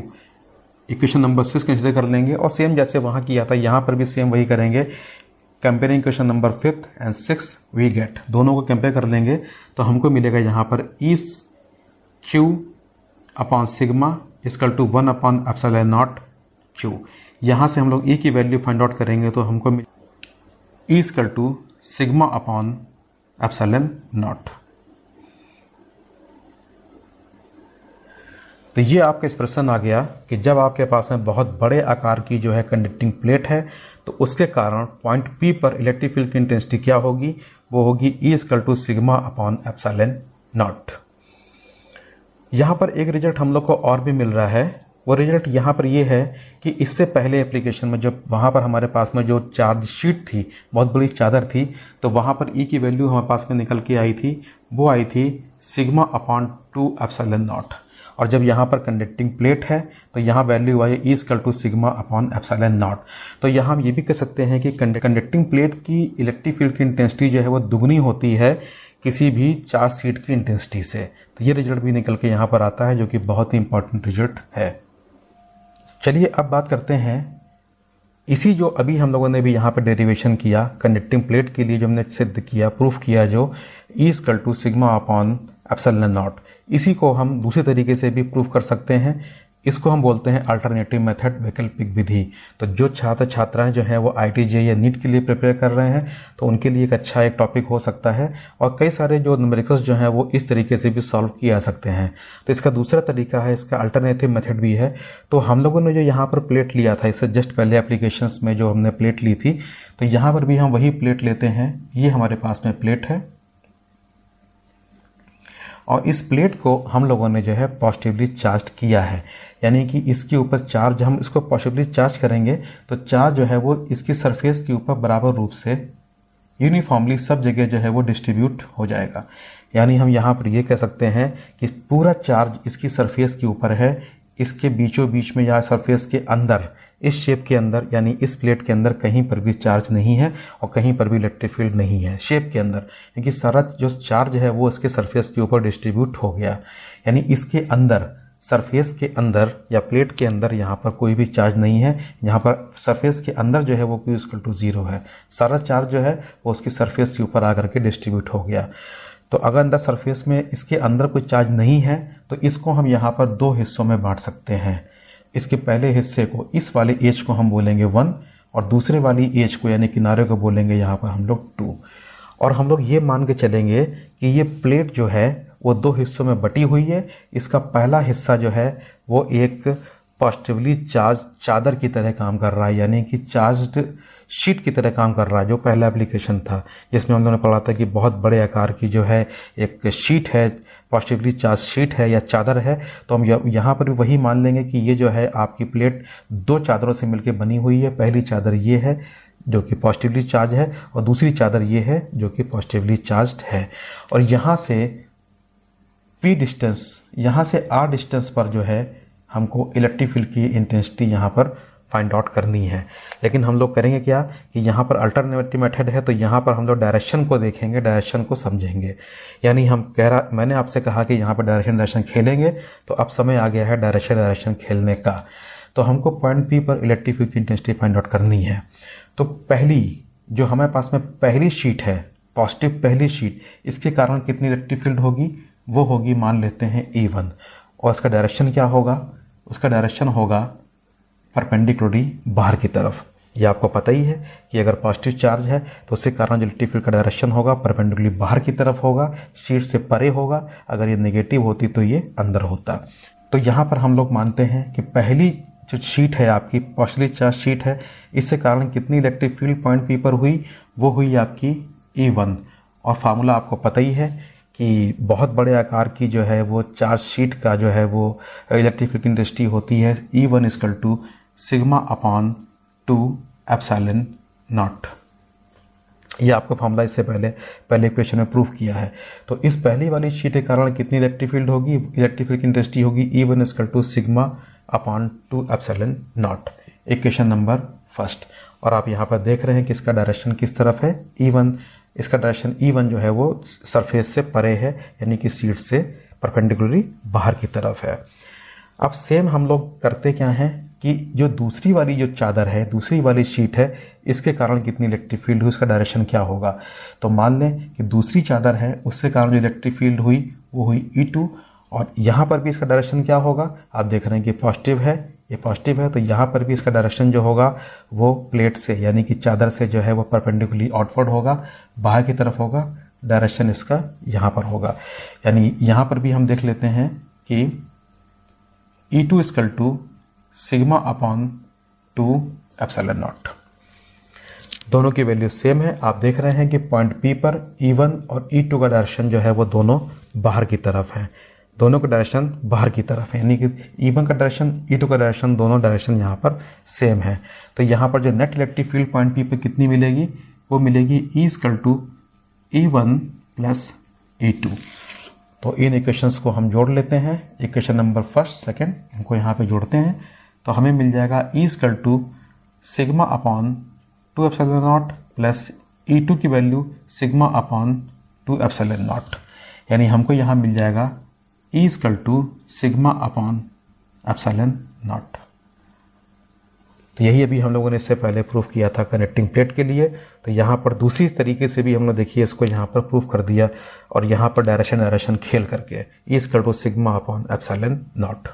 Equation number 6 consider कर लेंगे और सेम जैसे वहाँ किया था यहाँ पर भी सेम वही करेंगे। Comparing equation number 5 and 6 we get, दोनों को कंपेयर कर लेंगे तो हमको मिलेगा यहाँ पर E Q upon sigma equal to 1 upon epsilon naught Q। यहाँ से हम लोग E की वैल्यू फाइंड आउट करेंगे तो हमको E equal to sigma upon epsilon naught. तो ये आपका एक्सप्रेशन आ गया कि जब आपके पास में बहुत बड़े आकार की जो है कंडक्टिंग प्लेट है तो उसके कारण पॉइंट P पर इलेक्ट्रिक फील्ड की इंटेंसिटी क्या होगी, वो होगी E equal to sigma upon epsilon naught. यहाँ पर एक रिजल्ट हम लोग को और भी मिल रहा है। वो रिजल्ट यहाँ पर ये है कि इससे पहले एप्लीकेशन में जब वहाँ पर हमारे पास में जो चार्ज शीट थी, बहुत बड़ी चादर थी, तो वहाँ पर E की वैल्यू हमारे पास में निकल के आई थी, वो आई थी सिग्मा अपॉन 2 एप्सिलॉन नॉट। और जब यहाँ पर कंडक्टिंग प्लेट है तो यहाँ वैल्यू आई E equal to sigma upon epsilon naught. तो यहाँ हम ये भी कह सकते हैं कि कंडक्टिंग प्लेट की इलेक्ट्रिक फील्ड की इंटेंसिटी जो है वो दुगनी होती है किसी भी चार्ज शीट की इंटेंसिटी से। तो ये रिजल्ट भी निकल के यहाँ पर आता है जो कि बहुत ही इंपॉर्टेंट रिजल्ट है। चलिए अब बात करते हैं इसी जो अभी हम लोगों ने भी यहाँ पर डेरिवेशन किया कंडक्टिंग प्लेट के लिए, जो हमने सिद्ध किया, प्रूफ किया, जो E equal to sigma upon epsilon naught, इसी को हम दूसरे तरीके से भी प्रूफ कर सकते हैं। इसको हम बोलते हैं अल्टरनेटिव मेथड, वैकल्पिक विधि। तो जो छात्र छात्राएं जो हैं वो IIT या नीट के लिए प्रिपेयर कर रहे हैं तो उनके लिए एक अच्छा एक टॉपिक हो सकता है। और कई सारे जो न्यूमेरिकल्स जो हैं वो इस तरीके से भी सॉल्व किए जा सकते हैं। तो इसका दूसरा तरीका है, इसका अल्टरनेटिव मेथड भी है। तो हम लोगों ने जो यहाँ पर प्लेट लिया था, इससे जस्ट पहले एप्लीकेशंस में जो हमने प्लेट ली थी, तो यहाँ पर भी हम वही प्लेट लेते हैं। ये हमारे पास में प्लेट है और इस प्लेट को हम लोगों ने जो है पॉजिटिवली चार्ज किया है, यानी कि इसके ऊपर चार्ज, हम इसको पॉजिटिवली चार्ज करेंगे तो चार्ज जो है वो इसकी सरफेस के ऊपर बराबर रूप से यूनिफॉर्मली सब जगह जो है वो डिस्ट्रीब्यूट हो जाएगा। यानी हम यहाँ पर ये कह सकते हैं कि पूरा चार्ज इसकी सरफेस के ऊपर है, इसके बीचों बीच में या सरफेस के अंदर, इस शेप के अंदर, यानी इस प्लेट के अंदर कहीं पर भी चार्ज नहीं है और कहीं पर भी इलेक्ट्रिक फील्ड नहीं है शेप के अंदर, क्योंकि सारा जो चार्ज है वो इसके सरफेस के ऊपर डिस्ट्रीब्यूट हो गया। यानी इसके अंदर, सरफेस के अंदर या प्लेट के अंदर यहाँ पर कोई भी चार्ज नहीं है। यहाँ पर सरफेस के अंदर जो है वो Q इक्वल टू 0 है। सारा चार्ज जो है वो उसकी सरफेस के ऊपर आकर के डिस्ट्रीब्यूट हो गया। तो अगर अंदर सरफेस में इसके अंदर कोई चार्ज नहीं है तो इसको हम यहाँ पर दो हिस्सों में बांट सकते हैं। इसके पहले हिस्से को, इस वाले एज को हम बोलेंगे 1 और दूसरे वाली एज को यानी किनारे को बोलेंगे यहाँ पर हम लोग 2। और हम लोग ये मान के चलेंगे कि ये प्लेट जो है वो दो हिस्सों में बटी हुई है। इसका पहला हिस्सा जो है वो एक पॉजिटिवली चार्ज चादर की तरह काम कर रहा है, यानी कि चार्ज्ड शीट की तरह काम कर रहा है, जो पहला एप्लीकेशन था जिसमें हम लोगों ने पढ़ा था कि बहुत बड़े आकार की जो है एक शीट है, पॉजिटिवली चार्ज शीट है या चादर है। तो हम यहाँ पर भी वही मान लेंगे कि ये जो है आपकी प्लेट दो चादरों से मिलकर बनी हुई है। पहली चादर ये है जो कि पॉजिटिवली चार्ज है और दूसरी चादर ये है जो कि पॉजिटिवली चार्ज्ड है। और यहाँ से P डिस्टेंस, यहाँ से R डिस्टेंस पर जो है हमको इलेक्ट्रिक फील्ड की इंटेंसिटी यहाँ पर फाइंड आउट करनी है। लेकिन हम लोग करेंगे क्या कि यहाँ पर अल्टरनेटिव मेथड है तो यहाँ पर हम लोग डायरेक्शन को देखेंगे, डायरेक्शन को समझेंगे। यानी मैंने आपसे कहा कि यहाँ पर डायरेक्शन खेलेंगे, तो अब समय आ गया है डायरेक्शन खेलने का। तो हमको पॉइंट P पर इलेक्ट्रिक फील्ड की इंटेंसिटी फाइंड आउट करनी है। तो पहली जो हमारे पास में पहली शीट है, पॉजिटिव पहली शीट, इसके कारण कितनी इलेक्ट्रिक फील्ड होगी वो होगी मान लेते हैं E1 और इसका डायरेक्शन क्या होगा, उसका डायरेक्शन होगा परपेंडिकुलरली बाहर की तरफ। ये आपको पता ही है कि अगर पॉजिटिव चार्ज है तो उसके कारण जो इलेक्ट्रिक फील्ड का डायरेक्शन होगा परपेंडिकुलरली बाहर की तरफ होगा, शीट से परे होगा। अगर ये नेगेटिव होती तो ये अंदर होता। तो यहाँ पर हम लोग मानते हैं कि पहली जो शीट है आपकी पॉजिटिवली चार्ज शीट है, इससे कारण कितनी इलेक्ट्रिक फील्ड पॉइंट पी पर हुई, वो हुई आपकी E1। और फार्मूला आपको पता ही है कि बहुत बड़े आकार की जो है वो चार्ज शीट का जो है वो इलेक्ट्रिक फील्ड इंटेंसिटी होती है E1 equal to sigma upon 2 epsilon naught. ये आपको फार्मूला इससे पहले इक्वेशन में प्रूफ किया है। तो इस पहली वाली शीट के कारण कितनी इलेक्ट्रिक फील्ड होगी, इलेक्ट्रिक फील्ड की इंटेंसिटी होगी E1 equal to sigma upon 2 epsilon naught. Equation number first. और आप यहाँ पर देख रहे हैं कि इसका डायरेक्शन किस तरफ है, E1। इसका डायरेक्शन E1 जो है वो सरफेस से परे है, यानी कि शीट से परपेंडिकुलरली बाहर की तरफ है। अब सेम हम लोग करते क्या हैं कि जो दूसरी वाली जो चादर है, दूसरी वाली शीट है, इसके कारण कितनी इलेक्ट्रिक फील्ड हुई, उसका डायरेक्शन क्या होगा। तो मान लें कि दूसरी चादर है, उसके कारण जो इलेक्ट्रिक फील्ड हुई वो हुई E2। और यहाँ पर भी इसका डायरेक्शन क्या होगा, आप देख रहे हैं कि पॉजिटिव है, ये पॉजिटिव है, तो यहाँ पर भी इसका डायरेक्शन जो होगा वो प्लेट से यानी कि चादर से जो है वो परपेंडिकुलरली आउटवर्ड होगा, बाहर की तरफ होगा। डायरेक्शन इसका यहाँ पर होगा, यानी यहाँ पर भी हम देख लेते हैं कि E2 equal to sigma upon 2 epsilon naught. दोनों की वैल्यू सेम है। आप देख रहे हैं कि पॉइंट P पर E1 और E2 का डायरेक्शन जो है वो दोनों बाहर की तरफ है, दोनों का डायरेक्शन बाहर की तरफ है, यानी कि E1 का डायरेक्शन E2 का डायरेक्शन दोनों डायरेक्शन यहाँ पर सेम है। तो यहाँ पर जो net electric field point P पर कितनी मिलेगी, वो मिलेगी E equal to E1 plus E2। तो इन इक्वेशंस को हम जोड़ लेते हैं, इक्वेशन नंबर फर्स्ट सेकेंड इनको यहाँ पे जोड़ते हैं, तो हमें मिल जाएगा E equal to sigma upon 2 epsilon naught plus E2 की value sigma upon 2 epsilon naught, यानी हमको यहाँ मिल जाएगा E equal to sigma upon epsilon naught. तो यही अभी हम लोगों ने इससे पहले प्रूफ किया था कनेक्टिंग प्लेट के लिए। तो यहाँ पर दूसरी तरीके से भी हमने देखिए इसको यहाँ पर प्रूफ कर दिया, और यहाँ पर डायरेक्शन खेल करके E equal to sigma upon epsilon naught.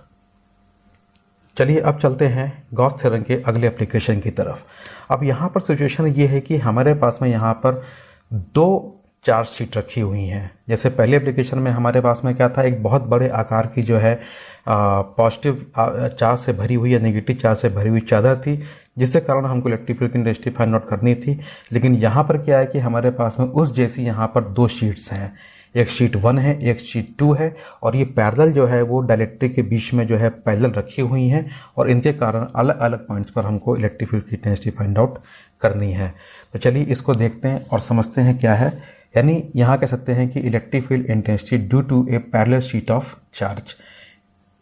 चलिए अब चलते हैं गॉस थ्योरम के अगले एप्लीकेशन की तरफ। अब यहाँ पर सिचुएशन ये है कि हमारे पास में यहाँ पर दो चार्ज शीट रखी हुई हैं। जैसे पहले एप्लीकेशन में हमारे पास में क्या था, एक बहुत बड़े आकार की जो है पॉजिटिव चार्ज से भरी हुई या नेगेटिव चार्ज से भरी हुई चादर थी, जिससे कारण हमको इलेक्ट्रिक फील्ड की इंटेंसिटी फाइंड आउट करनी थी। लेकिन यहाँ पर क्या है कि हमारे पास में उस जैसी यहाँ पर दो शीट्स हैं, एक शीट 1 है, एक शीट 2 है, और ये पैरेलल जो है वो डाइलेक्ट्रिक के बीच में जो है पैरेलल रखी हुई हैं, और इनके कारण अलग अलग पॉइंट्स पर हमको इलेक्ट्रिक फील्ड की इंटेंसिटी फाइंड आउट करनी है। तो चलिए इसको देखते हैं और समझते हैं क्या है। यानी यहाँ कह सकते हैं कि electric field intensity due to a parallel sheet of charge.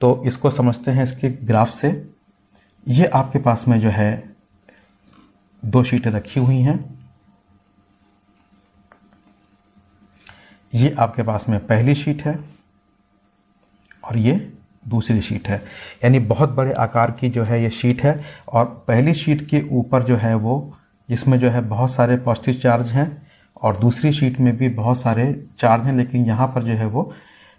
तो इसको समझते हैं इसके ग्राफ से। ये आपके पास में जो है दो शीटें रखी हुई हैं, ये आपके पास में पहली शीट है और ये दूसरी शीट है, यानी बहुत बड़े आकार की जो है ये शीट है। और पहली शीट के ऊपर जो है वो जिसमें जो है बहुत सारे पॉजिटिव चार्ज हैं, और दूसरी शीट में भी बहुत सारे चार्ज हैं, लेकिन यहाँ पर जो है वो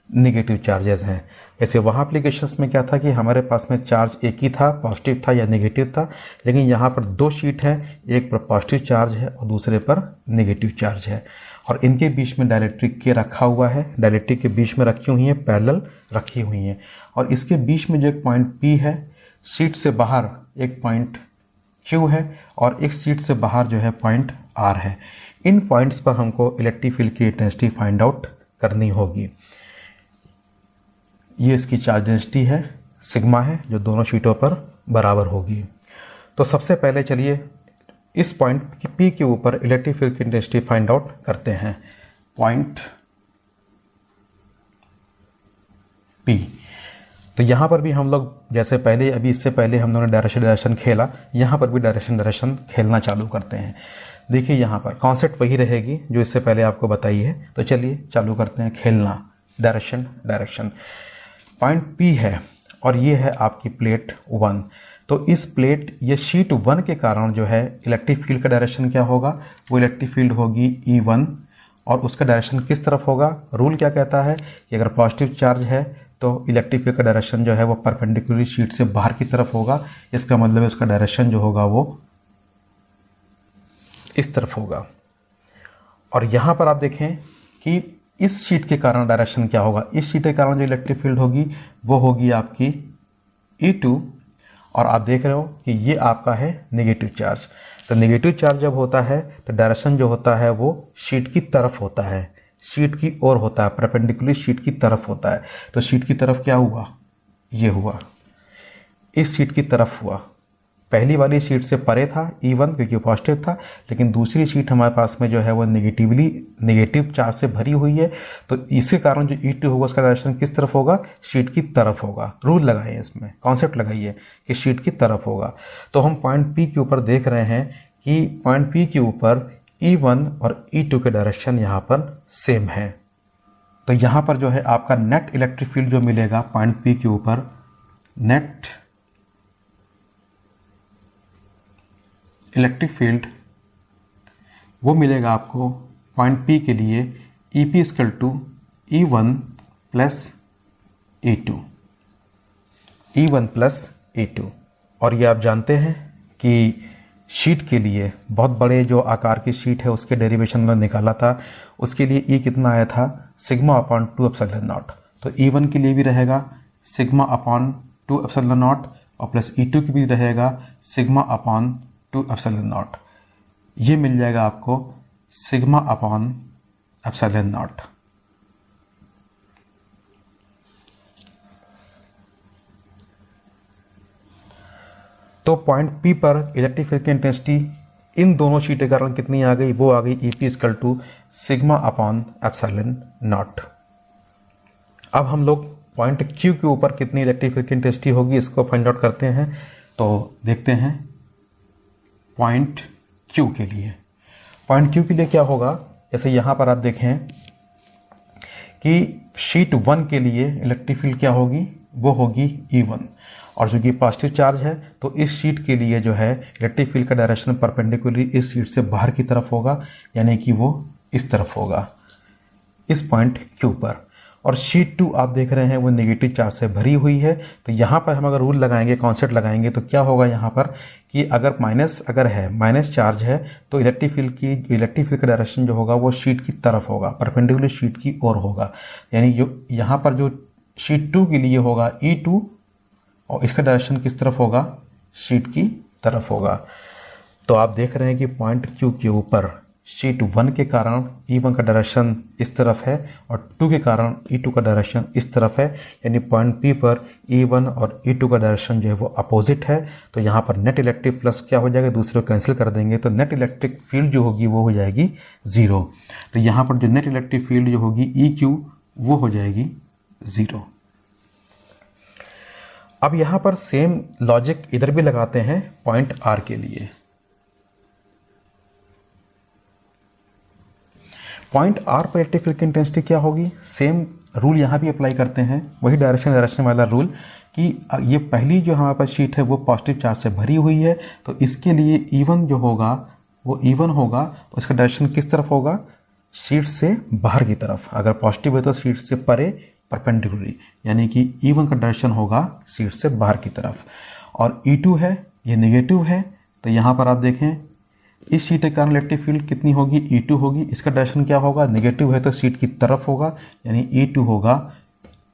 नेगेटिव चार्जेस हैं। जैसे वहाँ एप्लीकेशंस में क्या था कि हमारे पास में चार्ज एक ही था, पॉजिटिव था या नेगेटिव था, लेकिन यहाँ पर दो शीट है, एक पर पॉजिटिव चार्ज है और दूसरे पर नेगेटिव चार्ज है, और इनके बीच में डाइलेक्ट्रिक के रखा हुआ है, डाइलेक्ट्रिक के बीच में रखी हुई हैं, पैरेलल रखी हुई हैं, और इसके बीच में जो एक पॉइंट P है, शीट से बाहर एक पॉइंट Q है, और एक शीट से बाहर जो है पॉइंट R है। इन पॉइंट्स पर हमको इलेक्ट्रिक फील्ड की इंटेंसिटी फाइंड आउट करनी होगी। ये इसकी चार्ज डेंसिटी है, सिग्मा है, जो दोनों शीटों पर बराबर होगी। तो सबसे पहले चलिए इस पॉइंट P के ऊपर इलेक्ट्रिक फील्ड की इंटेंसिटी फाइंड आउट करते हैं। पॉइंट P, तो यहाँ पर भी हम लोग जैसे पहले अभी इससे पहले हम लोगों ने डायरेक्शन खेला, यहाँ पर भी डायरेक्शन खेलना चालू करते हैं। देखिए यहाँ पर कॉन्सेप्ट वही रहेगी जो इससे पहले आपको बताई है। तो चलिए चालू करते हैं खेलना। डायरेक्शन पॉइंट P है और ये है आपकी प्लेट 1। तो इस प्लेट ये शीट 1 के कारण जो है इलेक्ट्रिक फील्ड का डायरेक्शन क्या होगा, वो इलेक्ट्रिक फील्ड होगी E1, और उसका डायरेक्शन किस तरफ होगा। रूल क्या कहता है कि अगर पॉजिटिव चार्ज है तो इलेक्ट्रिक फील्ड का डायरेक्शन जो है वो परपेंडिकुलर शीट से बाहर की तरफ होगा। इसका मतलब है उसका डायरेक्शन जो होगा वो इस तरफ होगा। और यहाँ पर आप देखें कि इस शीट के कारण डायरेक्शन क्या होगा। इस शीट के कारण जो इलेक्ट्रिक फील्ड होगी वो होगी आपकी E2, और आप देख रहे हो कि ये आपका है नेगेटिव चार्ज। तो नेगेटिव चार्ज जब होता है तो डायरेक्शन जो होता है वो शीट की तरफ होता है, शीट की ओर होता है, परपेंडिकुलर शीट की तरफ होता है। तो शीट की तरफ क्या हुआ, ये हुआ, इस शीट की तरफ हुआ। पहली वाली शीट से परे था E1 क्योंकि पॉजिटिव था, लेकिन दूसरी शीट हमारे पास में जो है वो नेगेटिव चार्ज से भरी हुई है। तो इसके कारण जो E2 होगा उसका डायरेक्शन किस तरफ होगा, शीट की तरफ होगा। रूल लगाइए, इसमें कॉन्सेप्ट लगाइए कि शीट की तरफ होगा। तो हम पॉइंट P के ऊपर देख रहे हैं कि पॉइंट P के ऊपर E1 और E2 के डायरेक्शन यहाँ पर सेम है। तो यहाँ पर जो है आपका नेट इलेक्ट्रिक फील्ड जो मिलेगा पॉइंट P के ऊपर, नेट इलेक्ट्रिक फील्ड वो मिलेगा आपको पॉइंट P के लिए EP = E1 + E2, E1 + E2। और ये आप जानते हैं कि शीट के लिए बहुत बड़े जो आकार की शीट है उसके डेरिवेशन में निकाला था, उसके लिए E कितना आया था, σ/2ε0। तो E1 के लिए भी रहेगा σ/2ε0 और प्लस E2 की भी रहेगा σ/2ε0। ये मिल जाएगा आपको σ/ε0। तो पॉइंट P पर इलेक्ट्रिक फील्ड की इंटेंसिटी इन दोनों शीट के कारण कितनी आ गई, वो आ गई EP = σ/ε0। अब हम लोग पॉइंट Q के ऊपर कितनी इलेक्ट्रिक फील्ड की इंटेंसिटी होगी इसको फाइंड आउट करते हैं। तो देखते हैं पॉइंट Q के लिए। पॉइंट Q के लिए क्या होगा, जैसे यहां पर आप देखें कि शीट 1 के लिए इलेक्ट्रिक फील्ड क्या होगी, वो होगी E1, और चूंकि पॉजिटिव चार्ज है तो इस शीट के लिए जो है इलेक्ट्रिक फील्ड का डायरेक्शन परपेंडिकुलरली इस शीट से बाहर की तरफ होगा, यानी कि वो इस तरफ होगा, इस पॉइंट Q पर। और शीट 2 आप देख रहे हैं वो नेगेटिव चार्ज से भरी हुई है। तो यहाँ पर हम अगर रूल लगाएंगे, कॉन्सेप्ट लगाएंगे, तो क्या होगा यहाँ पर कि अगर माइनस चार्ज है तो इलेक्ट्रिक फील्ड का डायरेक्शन जो होगा वो शीट की तरफ होगा, परपेंडिकुलर शीट की ओर होगा। यानी जो यहाँ पर जो शीट 2 के लिए होगा E2, और इसका डायरेक्शन किस तरफ होगा, शीट की तरफ होगा। तो आप देख रहे हैं कि पॉइंट Q के ऊपर शीट 1 के कारण E1 का डायरेक्शन इस तरफ है और 2 के कारण E2 का डायरेक्शन इस तरफ है। यानी पॉइंट P पर E1 और E2 का डायरेक्शन जो है वो अपोजिट है। तो यहाँ पर नेट इलेक्ट्रिक फ्लक्स क्या हो जाएगा, दूसरे को कैंसिल कर देंगे तो नेट इलेक्ट्रिक फील्ड जो होगी वो हो जाएगी 0। तो यहाँ पर जो नेट इलेक्ट्रिक फील्ड जो होगी EQ वो हो जाएगी 0। अब यहाँ पर सेम लॉजिक इधर भी लगाते हैं पॉइंट R के लिए। पॉइंट R पर इलेक्ट्रिक फील्ड की इंटेंसिटी क्या होगी, सेम रूल यहाँ भी अप्लाई करते हैं, वही डायरेक्शन वाला रूल कि ये पहली जो हमारे पास शीट है वो पॉजिटिव चार्ज से भरी हुई है। तो इसके लिए E1 जो होगा वो E1 होगा, तो इसका डायरेक्शन किस तरफ होगा, शीट से बाहर की तरफ। अगर पॉजिटिव है तो शीट से परे परपेंडिकुलरली, यानी कि E1 का डायरेक्शन होगा शीट से बाहर की तरफ। और E2 है, ये नेगेटिव है, तो यहाँ पर आप देखें इस शीट के कारण इलेक्ट्रिक फील्ड कितनी होगी, E2 होगी। इसका डायरेक्शन क्या होगा, नेगेटिव है तो शीट की तरफ होगा, यानी E2 होगा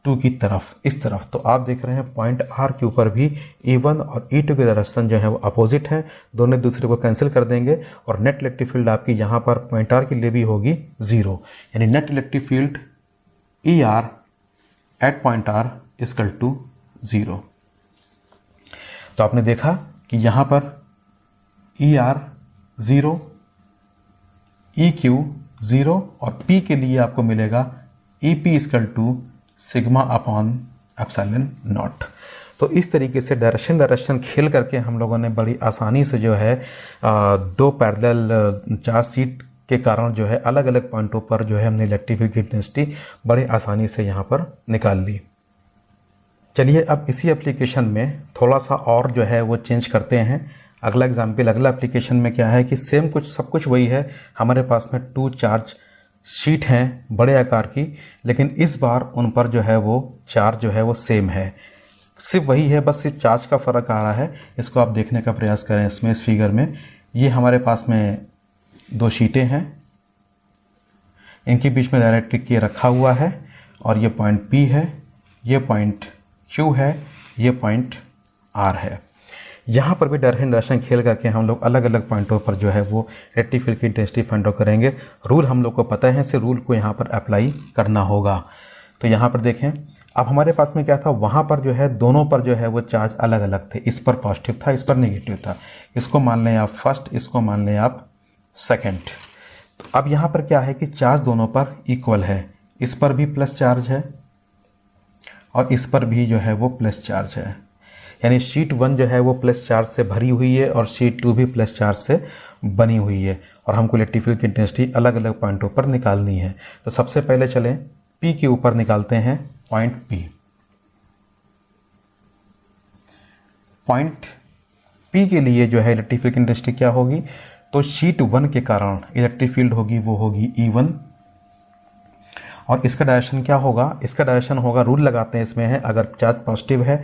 2 की तरफ, इस तरफ। तो आप देख रहे हैं पॉइंट R के ऊपर भी E1 और E2 के डायरेक्शन जो है वो अपोजिट है, दोनों दूसरे को कैंसिल कर देंगे और नेट इलेक्ट्रिक फील्ड आपकी यहाँ पर पॉइंट R के लिए भी होगी 0। यानी net electric field ER at point R = 0। तो आपने देखा कि यहाँ पर ER 0, EQ 0 और P के लिए आपको मिलेगा EP = σ/ε0। तो इस तरीके से डायरेक्शन खेल करके हम लोगों ने बड़ी आसानी से जो है 2 पैरेलल चार्ज शीट के कारण जो है अलग अलग पॉइंटों पर जो है हमने इलेक्ट्रिक फील्ड की इंटेंसिटी बड़ी आसानी से यहाँ पर निकाल ली। चलिए अब इसी एप्लीकेशन में थोड़ा सा और जो है वो चेंज करते हैं। अगला एप्लीकेशन में क्या है कि सेम सब कुछ वही है। हमारे पास में 2 चार्ज शीट हैं बड़े आकार की, लेकिन इस बार उन पर जो है वो चार्ज जो है वो सेम है, सिर्फ वही है, बस सिर्फ चार्ज का फ़र्क आ रहा है। इसको आप देखने का प्रयास करें। इसमें इस फिगर में ये हमारे पास में 2 शीटें हैं, इनके बीच में डायरेक्ट्रिक ये रखा हुआ है और ये पॉइंट P है, ये पॉइंट Q है, ये पॉइंट R है। यहाँ पर भी डायरेक्शन खेल करके हम लोग अलग अलग पॉइंटों पर जो है वो इलेक्ट्रिक फील्ड की इंटेंसिटी फाइंड आउट करेंगे। रूल हम लोग को पता है, इस रूल को यहाँ पर अप्लाई करना होगा। तो यहाँ पर देखें, अब हमारे पास में क्या था, वहाँ पर जो है दोनों पर जो है वो चार्ज अलग अलग थे। इस पर पॉजिटिव था, इस पर नेगेटिव था। इसको मान लें आप फर्स्ट, इसको मान लें आप सेकेंड। तो अब यहाँ पर क्या है कि चार्ज दोनों पर इक्वल है, इस पर भी प्लस चार्ज है और इस पर भी जो है वो प्लस चार्ज है। यानी शीट 1 जो है वो प्लस चार्ज से भरी हुई है और शीट 2 भी प्लस चार्ज से बनी हुई है, और हमको इलेक्ट्रिक फील्ड की इंटेंसिटी अलग अलग पॉइंटों पर निकालनी है। तो सबसे पहले चलें P के ऊपर निकालते हैं पॉइंट P। पॉइंट P के लिए जो है इलेक्ट्रिक फील्ड की इंटेंसिटी क्या होगी, तो शीट 1 के कारण इलेक्ट्रिक फील्ड होगी वो होगी E1, और इसका डायरेक्शन क्या होगा, इसका डायरेक्शन होगा, रूल लगाते हैं इसमें है, अगर चार्ज पॉजिटिव है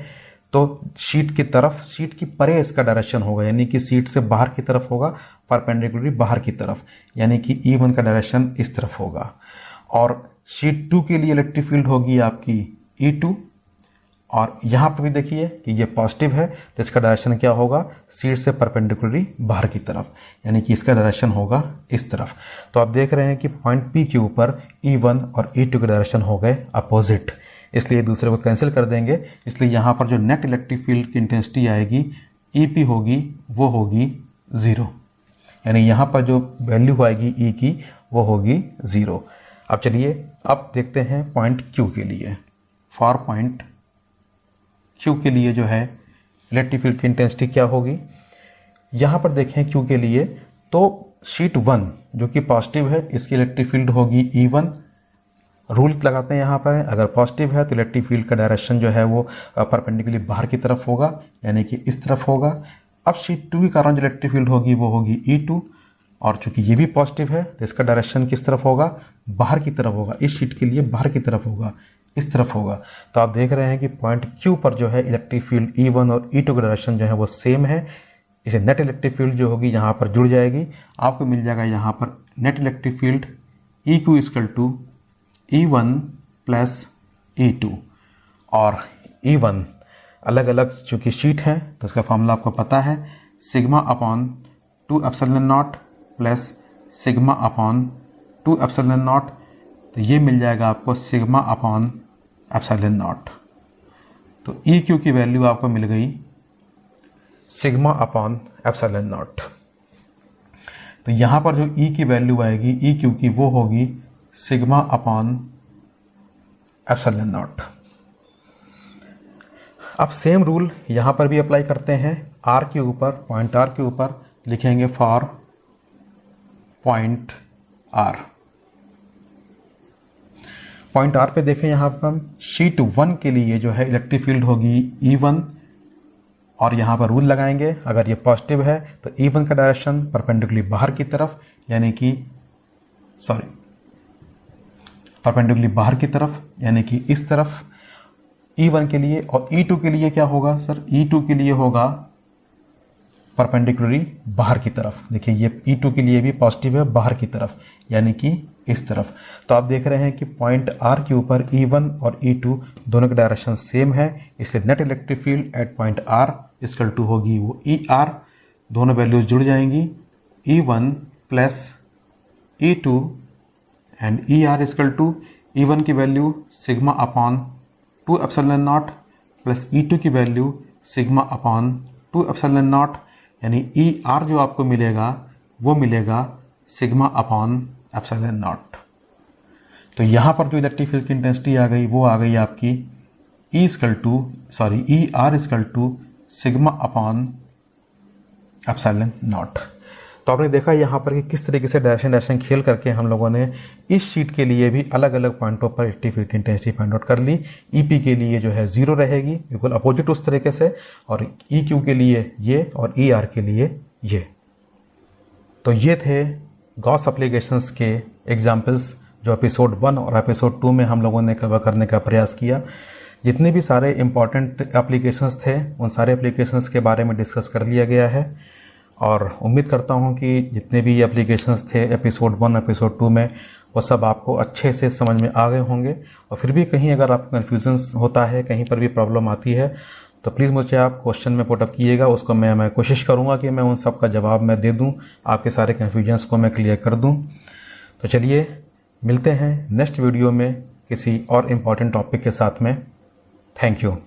तो शीट की तरफ, शीट की परे इसका डायरेक्शन होगा, यानी कि शीट से बाहर की तरफ होगा, परपेंडिकुलरली बाहर की तरफ, यानी कि E1 का डायरेक्शन इस तरफ होगा। और शीट 2 के लिए इलेक्ट्रिक फील्ड होगी आपकी E2, और यहाँ पर भी देखिए कि ये पॉजिटिव है तो इसका डायरेक्शन क्या होगा, शीट से परपेंडिकुलरली बाहर की तरफ, यानी कि इसका डायरेक्शन होगा इस तरफ। तो आप देख रहे हैं कि पॉइंट P के ऊपर E1 और E2 के डायरेक्शन हो गए अपोजिट, इसलिए दूसरे को कैंसिल कर देंगे। इसलिए यहाँ पर जो नेट इलेक्ट्रिक फील्ड की इंटेंसिटी आएगी EP होगी वो होगी 0, यानी यहाँ पर जो वैल्यू आएगी E की वो होगी 0। अब चलिए अब देखते हैं पॉइंट Q के लिए। फॉर पॉइंट Q के लिए जो है इलेक्ट्रिक फील्ड की इंटेंसिटी क्या होगी, यहाँ पर देखें Q के लिए, तो शीट 1 जो कि पॉजिटिव है इसकी इलेक्ट्रिक फील्ड होगी E1। रूल लगाते हैं यहाँ पर, अगर पॉजिटिव है तो इलेक्ट्रिक फील्ड का डायरेक्शन जो है वो परपेंडिकुलरली बाहर की तरफ होगा, यानी कि इस तरफ होगा। अब शीट 2 के कारण जो इलेक्ट्रिक फील्ड होगी वो होगी E2, और चूंकि ये भी पॉजिटिव है तो इसका डायरेक्शन किस तरफ होगा, बाहर की तरफ होगा। इस शीट के लिए बाहर की तरफ होगा, इस तरफ होगा। तो आप देख रहे हैं कि पॉइंट Q पर जो है इलेक्ट्रिक फील्ड E1 और E2 का डायरेक्शन जो है वो सेम है। इसे नेट इलेक्ट्रिक फील्ड जो होगी यहाँ पर जुड़ जाएगी, आपको मिल जाएगा यहाँ पर net electric field EQ equal to E1 plus E2, और E1 अलग अलग चूंकि शीट है तो उसका फॉर्मूला आपको पता है, sigma upon 2 epsilon naught plus sigma upon 2 epsilon naught. तो ये मिल जाएगा आपको सिग्मा अपॉन एप्सिलॉन नॉट। तो EQ की वैल्यू आपको मिल गई सिग्मा अपॉन एप्सिलॉन नॉट। तो यहाँ पर जो E की वैल्यू आएगी EQ की वो होगी सिग्मा अपॉन एप्सिलॉन नॉट। अब सेम रूल यहां पर भी अप्लाई करते हैं। R के ऊपर, पॉइंट R के ऊपर लिखेंगे for point R। Point R पे देखें, यहां पर शीट 1 के लिए जो है इलेक्ट्रिक फील्ड होगी E1, और यहां पर रूल लगाएंगे, अगर ये पॉजिटिव है तो E1 का डायरेक्शन परपेंडिकुलरली बाहर की तरफ, यानी कि परपेंडिकुलरली बाहर की तरफ, यानी कि इस तरफ E1 के लिए। और E2 के लिए क्या होगा सर, E2 के लिए होगा परपेंडिकुलरली बाहर की तरफ। देखिए ये E2 के लिए भी पॉजिटिव है, बाहर की तरफ, यानी कि इस तरफ। तो आप देख रहे हैं कि पॉइंट R के ऊपर E1 और E2 दोनों के डायरेक्शन सेम है, इसलिए net electric field at point R equal to होगी वो ER। दोनों वैल्यूज जुड़ जाएंगी, E1 plus E2 and ER equal to E1 की value sigma upon 2 epsilon naught plus E2 की value sigma upon 2 epsilon naught, यानी ER जो आपको मिलेगा वो मिलेगा सिग्मा अपॉन एप्सिलॉन नॉट। तो यहाँ पर जो इलेक्ट्रिक फील्ड की इंटेंसिटी आ गई वो आ गई आपकी ER equal to sigma upon epsilon naught. तो आपने देखा यहाँ पर कि किस तरीके से डायरेक्शन खेल करके हम लोगों ने इस शीट के लिए भी अलग अलग पॉइंटों पर इलेक्ट्रिक फील्ड की इंटेंसिटी फाइंड आउट कर ली। EP के लिए जो है 0 रहेगी, बिल्कुल अपोजिट उस तरीके से, और EQ के लिए ये और ER के लिए ये। तो ये थे गॉस एप्लीकेशंस के एग्जाम्पल्स जो एपिसोड 1 और एपिसोड 2 में हम लोगों ने कवर करने का प्रयास किया। जितने भी सारे इम्पॉर्टेंट एप्लीकेशंस थे उन सारे एप्लीकेशंस के बारे में डिस्कस कर लिया गया है और उम्मीद करता हूं कि जितने भी एप्लीकेशंस थे एपिसोड 1 एपिसोड 2 में वो सब आपको अच्छे से समझ में आ गए होंगे। और फिर भी कहीं अगर आपको कन्फ्यूजन होता है, कहीं पर भी प्रॉब्लम आती है, तो प्लीज़ मुझे आप क्वेश्चन में पुटअप कीजिएगा। उसको मैं कोशिश करूँगा कि मैं उन सब का जवाब मैं दे दूँ, आपके सारे कन्फ्यूजन्स को मैं क्लियर कर दूँ। तो चलिए मिलते हैं नेक्स्ट वीडियो में किसी और इम्पॉर्टेंट टॉपिक के साथ में। Thank you.